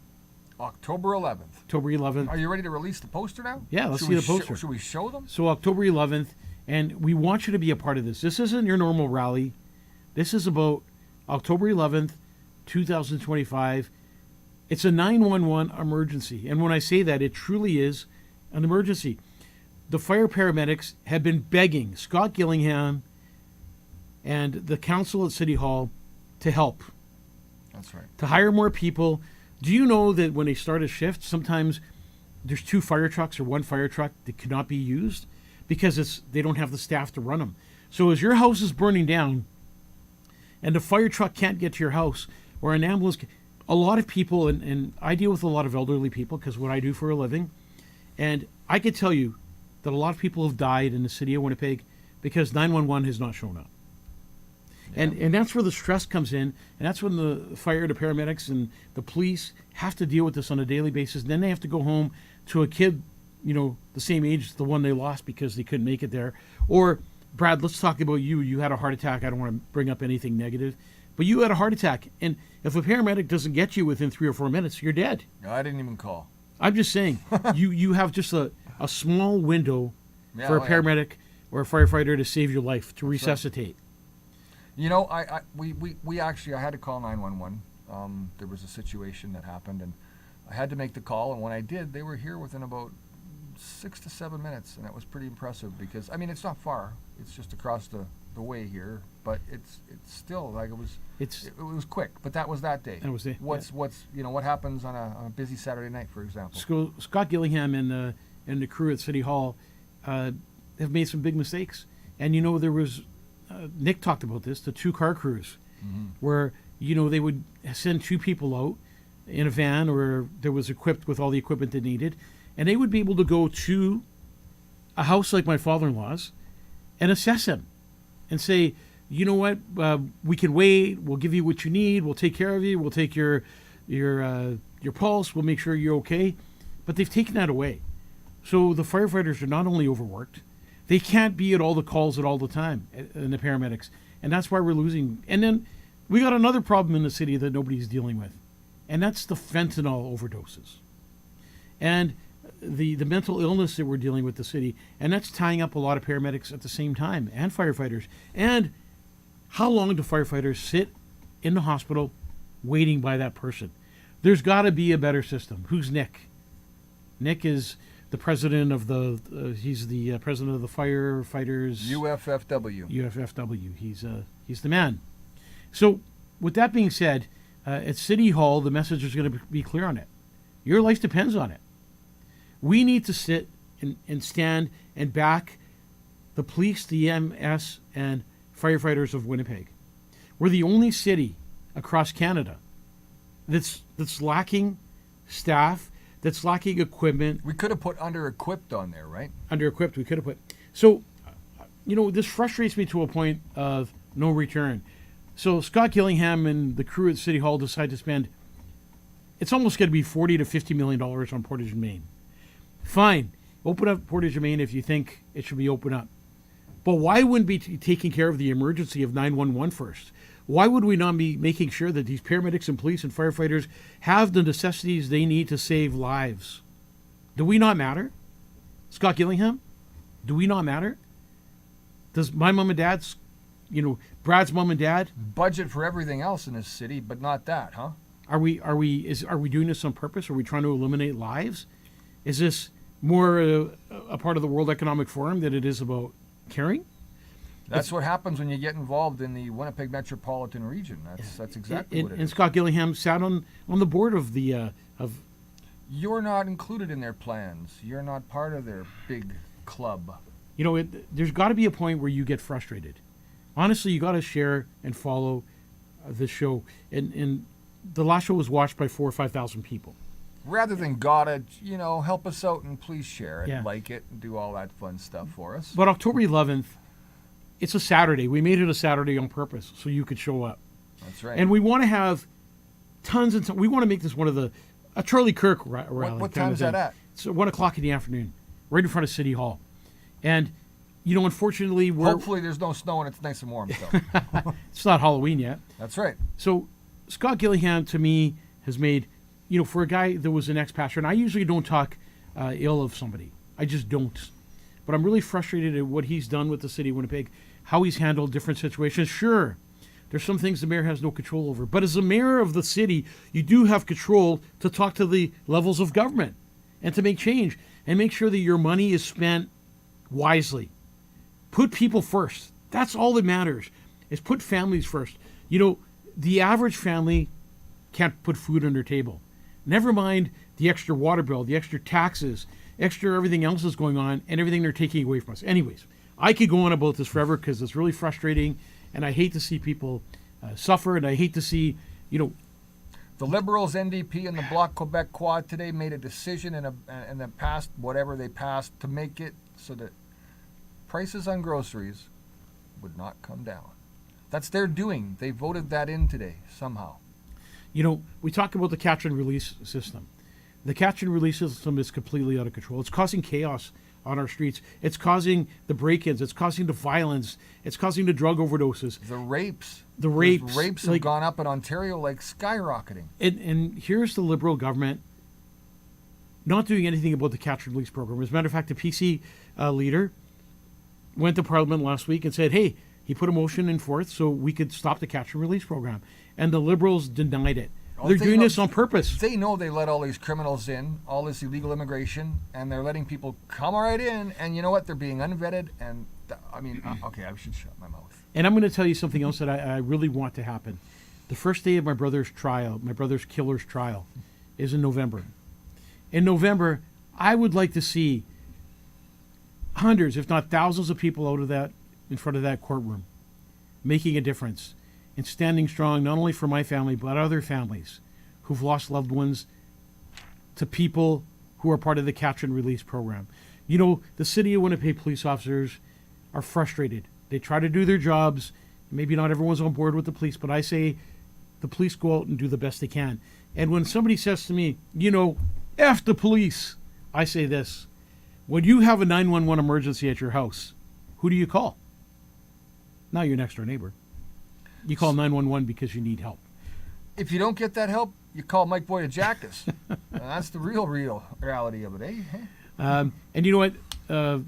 October 11th. October 11th. Are you ready to release the poster now? Yeah, let's see the poster. Should we show them? So October 11th, and we want you to be a part of this. This isn't your normal rally. This is about October 11th, 2025. It's a 911 emergency. And when I say that, it truly is an emergency. The fire paramedics have been begging Scott Gillingham and the council at City Hall to help. That's right. To hire more people. Do you know that when they start a shift, sometimes there's 2 fire trucks or 1 fire truck that cannot be used because they don't have the staff to run them. So as your house is burning down and the fire truck can't get to your house or an ambulance, a lot of people, and I deal with a lot of elderly people because what I do for a living, and I can tell you that a lot of people have died in the city of Winnipeg because 911 has not shown up. And that's where the stress comes in, and that's when the fire, the paramedics, and the police have to deal with this on a daily basis. And then they have to go home to a kid, the same age as the one they lost because they couldn't make it there. Or, Brad, let's talk about you. You had a heart attack. I don't want to bring up anything negative, but you had a heart attack. And if a paramedic doesn't get you within 3 or 4 minutes, you're dead. I didn't even call. I'm just saying, you have just a small window for a paramedic or a firefighter to save your life, to resuscitate. We actually, I had to call 911. There was a situation that happened, and I had to make the call. And when I did, they were here within about 6 to 7 minutes, and that was pretty impressive because, it's not far. It's just across the way here, but it's still like it was quick. But that was that day. That was it. What happens on a busy Saturday night, for example? Scott Gillingham and the crew at City Hall have made some big mistakes, and there was. Nick talked about this, the 2-car crews, where, they would send 2 people out in a van or that was equipped with all the equipment they needed, and they would be able to go to a house like my father-in-law's and assess him and say, you know what, we can wait, we'll give you what you need, we'll take care of you, we'll take your pulse, we'll make sure you're okay. But they've taken that away. So the firefighters are not only overworked, they can't be at all the calls at all the time, and the paramedics. And that's why we're losing. And then we got another problem in the city that nobody's dealing with, and that's the fentanyl overdoses. And the mental illness that we're dealing with the city, and that's tying up a lot of paramedics at the same time, and firefighters. And how long do firefighters sit in the hospital waiting by that person? There's got to be a better system. Who's Nick? Nick is the president of he's the president of the firefighters UFFW. He's the man. So with that being said, at City Hall, the message is going to be clear on it. Your life depends on it. We need to sit and stand and back the police, the EMS, and firefighters of Winnipeg. We're the only city across Canada that's lacking staff, that's lacking equipment. We could have put under-equipped on there, right? Under-equipped, we could have put. So, this frustrates me to a point of no return. So Scott Gillingham and the crew at City Hall decide to spend, it's almost going to be $40 to $50 million on Portage and Main. Fine, open up Portage and Main if you think it should be opened up. But why wouldn't be taking care of the emergency of 911 first? Why would we not be making sure that these paramedics and police and firefighters have the necessities they need to save lives? Do we not matter? Scott Gillingham? Do we not matter? Does my mom and dad's, Brad's mom and dad budget for everything else in this city, but not that, huh? Are we doing this on purpose? Are we trying to eliminate lives? Is this more a part of the World Economic Forum than it is about caring? That's what happens when you get involved in the Winnipeg metropolitan region. That's exactly what it is. And Scott Gillingham sat on the board of the of. You're not included in their plans. You're not part of their big club. There's got to be a point where you get frustrated. Honestly, you got to share and follow the show. And the last show was watched by 4,000 or 5,000 people. Rather than help us out and please share it, like it, and do all that fun stuff for us. But October 11th. It's a Saturday. We made it a Saturday on purpose so you could show up. That's right. And we want to have tons and tons. We want to make this one of a Charlie Kirk rally. What time is that at? It's 1 o'clock in the afternoon, right in front of City Hall. And, unfortunately, hopefully there's no snow and it's nice and warm. So. It's not Halloween yet. That's right. So Scott Gillingham, to me, has made, for a guy that was an ex-pastor, and I usually don't talk ill of somebody. I just don't. But I'm really frustrated at what he's done with the city of Winnipeg, how he's handled different situations. Sure, there's some things the mayor has no control over. But as the mayor of the city, you do have control to talk to the levels of government and to make change and make sure that your money is spent wisely. Put people first. That's all that matters, is put families first. The average family can't put food on their table. Never mind the extra water bill, the extra taxes, extra everything else is going on, and everything they're taking away from us. Anyways, I could go on about this forever because it's really frustrating, and I hate to see people suffer, and I hate to see, The Liberals, NDP, and the Bloc Quebec Quad today made a decision in the past, whatever they passed, to make it so that prices on groceries would not come down. That's their doing. They voted that in today somehow. You know, we talk about the catch and release system. The catch and release system is completely out of control. It's causing chaos on our streets. It's causing the break-ins. It's causing the violence. It's causing the drug overdoses. The rapes. Those rapes have gone up in Ontario like skyrocketing. And here's the Liberal government not doing anything about the catch and release program. As a matter of fact, the PC leader went to Parliament last week and said, hey, he put a motion in forth so we could stop the catch and release program. And the Liberals denied it. They're doing this on purpose. They know they let all these criminals in, all this illegal immigration, and they're letting people come right in. And you know what? They're being unvetted. And okay, I should shut my mouth. And I'm going to tell you something else that I really want to happen. The first day of my brother's trial, my brother's killer's trial, is in November. In November, I would like to see hundreds, if not thousands, of people out of that, in front of that courtroom, making a difference and standing strong, not only for my family, but other families who've lost loved ones to people who are part of the catch and release program. You know, the City of Winnipeg police officers are frustrated. They try to do their jobs. Maybe not everyone's on board with the police, but I say the police go out and do the best they can. And when somebody says to me, you know, F the police, I say this: when you have a 911 emergency at your house, who do you call? Not your next door neighbor. You call 911 because you need help. If you don't get that help, you call Mike Voyajakis. That's the real reality of it, eh? And you know what?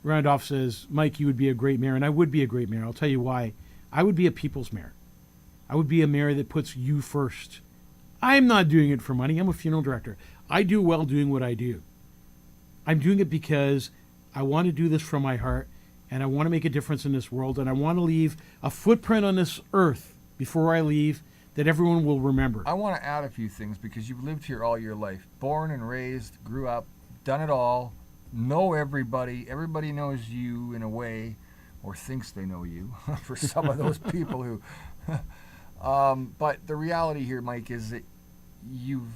Randolph says, Mike, you would be a great mayor, and I would be a great mayor. I'll tell you why. I would be a people's mayor. I would be a mayor that puts you first. I'm not doing it for money. I'm a funeral director. I do well doing what I do. I'm doing it because I want to do this from my heart, and I want to make a difference in this world, and I want to leave a footprint on this earth before I leave that everyone will remember. I want to add a few things because you've lived here all your life. Born and raised, grew up, done it all, know everybody. Everybody knows you in a way, or thinks they know you, for some of those people who... but the reality here, Mike, is that you've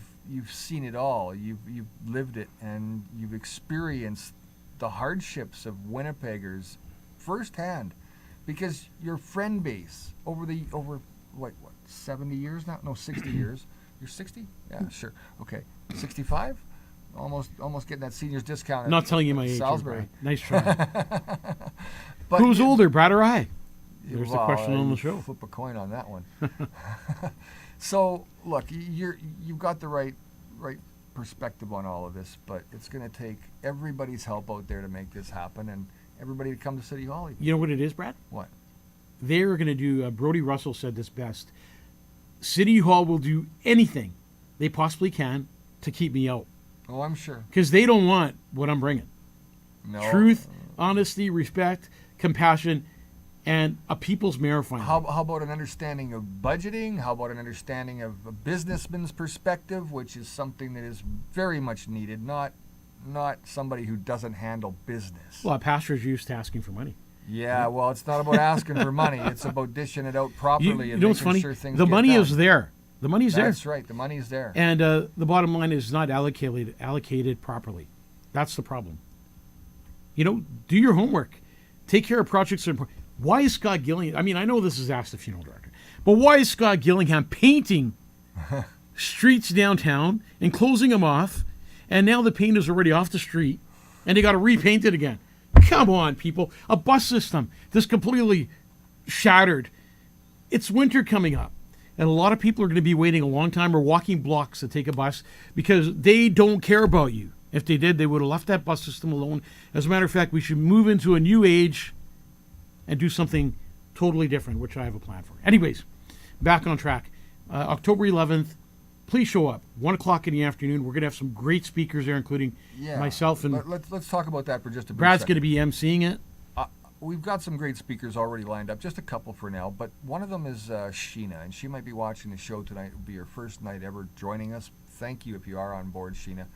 seen it all. You've lived it, and you've experienced the hardships of Winnipeggers firsthand, because your friend base over 70 years now? No, 60 years. You're 60? Yeah, sure. Okay, 65. Almost getting that senior's discount. Not telling you my age. Salisbury. Nice try. But who's older, Brad or I? There's the question on the show. Flip a coin on that one. So look, you've got the right perspective on all of this, but it's going to take everybody's help out there to make this happen, and everybody to come to City Hall. Even. You know what it is, Brad? What? They're going to do. Brody Russell said this best. City Hall will do anything they possibly can to keep me out. Oh, I'm sure. Because they don't want what I'm bringing. No. Truth, honesty, respect, compassion, and a people's mayor final. How about an understanding of budgeting? How about an understanding of a businessman's perspective, which is something that is very much needed, not somebody who doesn't handle business. Well, pastors used to asking for money. Yeah, well, it's not about asking for money. It's about dishing it out properly you and know making what's funny? sure things the get money done. is there. The money's there. That's right. The money's there. And the bottom line is not allocated properly. That's the problem. You know, do your homework. Take care of projects that are important. Why is Scott Gillingham... I mean, I know this is Ask the Funeral Director, but why is Scott Gillingham painting streets downtown and closing them off, and now the paint is already off the street, and they got to repaint it again? Come on, people. A bus system that's completely shattered. It's winter coming up, and a lot of people are going to be waiting a long time or walking blocks to take a bus because they don't care about you. If they did, they would have left that bus system alone. As a matter of fact, we should move into a new age and do something totally different, which I have a plan for. Anyways, back on track. October 11th, please show up. 1 o'clock in the afternoon. We're going to have some great speakers there, including myself. And let's talk about that for just a brief Brad's second. going to be emceeing it. We've got some great speakers already lined up, just a couple for now, but one of them is Sheena, and she might be watching the show tonight. It will be her first night ever joining us. Thank you if you are on board, Sheena.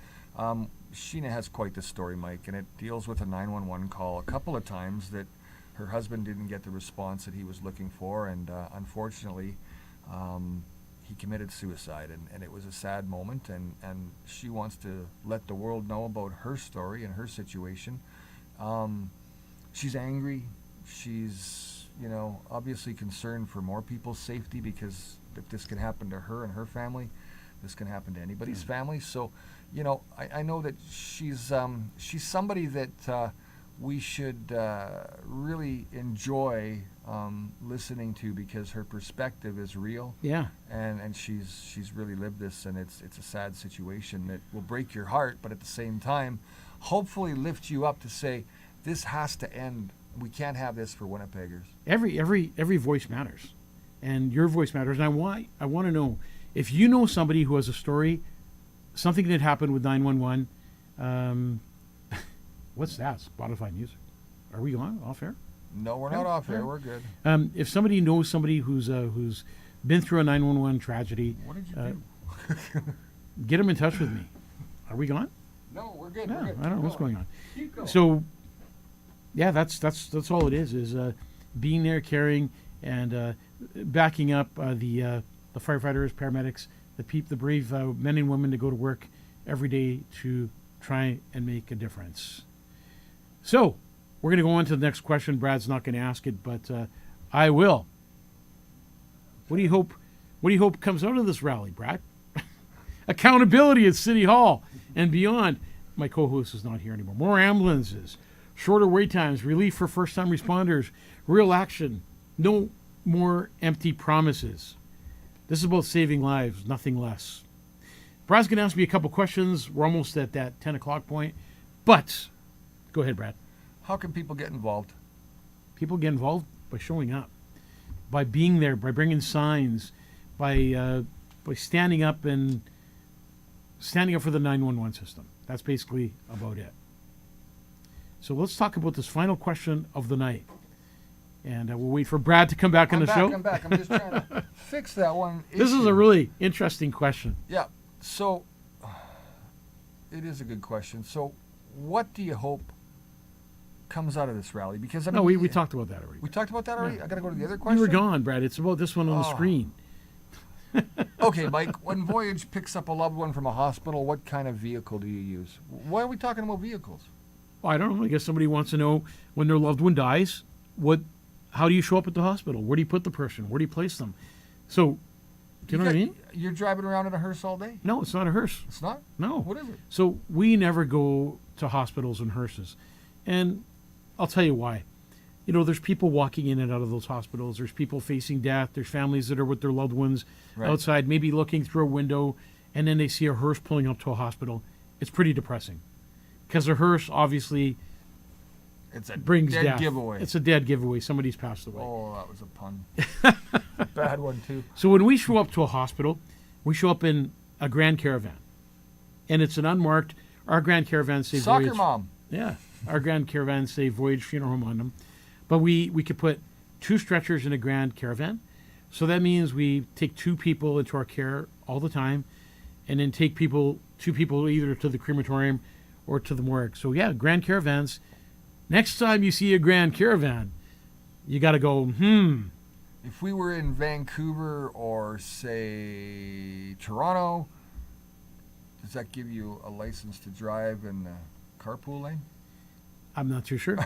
Sheena has quite the story, Mike, and it deals with a 911 call a couple of times that her husband didn't get the response that he was looking for, and unfortunately, he committed suicide, and it was a sad moment, and she wants to let the world know about her story and her situation. She's angry. She's, obviously concerned for more people's safety, because if this can happen to her and her family, this can happen to anybody's family. So, I know that she's somebody that we should really enjoy listening to, because her perspective is real. Yeah. And she's really lived this, and it's a sad situation that will break your heart, but at the same time, hopefully lift you up to say, this has to end. We can't have this for Winnipeggers. Every voice matters, and your voice matters. And I want to know if you know somebody who has a story, something that happened with 911. What's that? Spotify music. Are we on off air? No, we're not off air. We're good. If somebody knows somebody who's been through a 911 tragedy, What did you do? get them in touch with me. Are we gone? No, we're good. Yeah, We're good. I don't know what's going on. Keep going. So, yeah, that's all it is being there, caring, and backing up the firefighters, paramedics, the brave men and women that go to work every day to try and make a difference. So, we're going to go on to the next question. Brad's not going to ask it, but I will. What do you hope comes out of this rally, Brad? Accountability at City Hall and beyond. My co-host is not here anymore. More ambulances, shorter wait times, relief for first-time responders, real action, no more empty promises. This is about saving lives, nothing less. Brad's going to ask me a couple questions. We're almost at that 10 o'clock point. But, go ahead, Brad. How can people get involved? People get involved by showing up, by being there, by bringing signs, by standing up for the 911 system. That's basically about it. So let's talk about this final question of the night. And we'll wait for Brad to come back on the show. I'm back. I'm just trying to fix that one issue. This is a really interesting question. Yeah. So, it is a good question. So, what do you hope comes out of this rally? Because we talked about that already. We talked about that already? Yeah. I got to go to the other question? You were gone, Brad. It's about this one on the screen. Okay, Mike, when Voyage picks up a loved one from a hospital, what kind of vehicle do you use? Why are we talking about vehicles? Well, I don't know. I guess somebody wants to know, when their loved one dies, how do you show up at the hospital? Where do you put the person? Where do you place them? So, do you know what I mean? You're driving around in a hearse all day? No, it's not a hearse. It's not? No. What is it? So we never go to hospitals in hearses. And I'll tell you why. There's people walking in and out of those hospitals. There's people facing death. There's families that are with their loved ones outside, maybe looking through a window, and then they see a hearse pulling up to a hospital. It's pretty depressing. Because a hearse, obviously, brings dead death. giveaway. It's a dead giveaway. Somebody's passed away. Oh, that was a pun. Bad one, too. So when we show up to a hospital, we show up in a Grand Caravan. And it's an unmarked, our Grand Caravan say Soccer Voyage. mom. Yeah. Our Grand Caravan say Voyage Funeral Home on them. But we could put 2 stretchers in a Grand Caravan. So that means we take 2 people into our care all the time, and then take 2 people either to the crematorium or to the morgue. So yeah, Grand Caravans. Next time you see a Grand Caravan, you got to go, If we were in Vancouver or, say, Toronto, does that give you a license to drive in the carpool lane? I'm not too sure.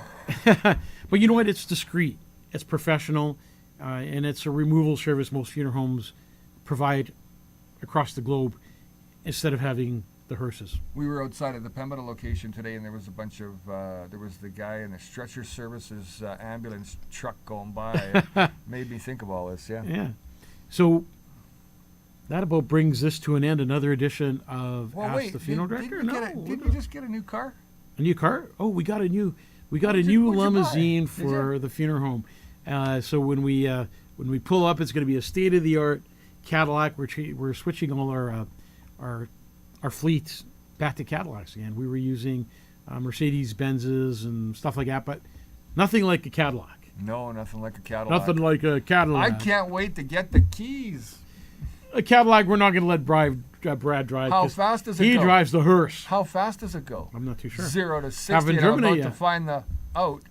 But you know what? It's discreet. It's professional. And it's a removal service most funeral homes provide across the globe instead of having the hearses. We were outside of the Pembina location today, and there was a bunch of, there was the guy in the stretcher services ambulance truck going by. It made me think of all this, yeah. Yeah. So that about brings this to an end. Another edition of Ask the Funeral Director. Did you just get a new car? A new car? Oh, we got a new What'd you limousine buy? for the funeral home. So when we pull up, it's going to be a state-of-the-art Cadillac. We're switching all our fleet back to Cadillacs again. We were using Mercedes-Benzes and stuff like that, but nothing like a Cadillac. No, nothing like a Cadillac. Nothing like a Cadillac. I can't wait to get the keys. A Cadillac, we're not going to let Brad drive. How fast does it go? He drives the hearse. How fast does it go? I'm not too sure. 0 to 60. Haven't driven I'm it about yet. to find the out.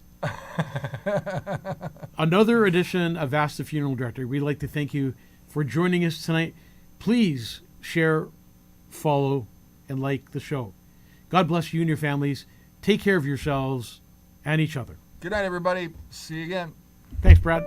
Another edition of Ask the Funeral Director. We'd like to thank you for joining us tonight. please share, follow, and like the show. God bless you and your families. Take care of yourselves and each other. Good night, everybody. See you again. Thanks, Brad.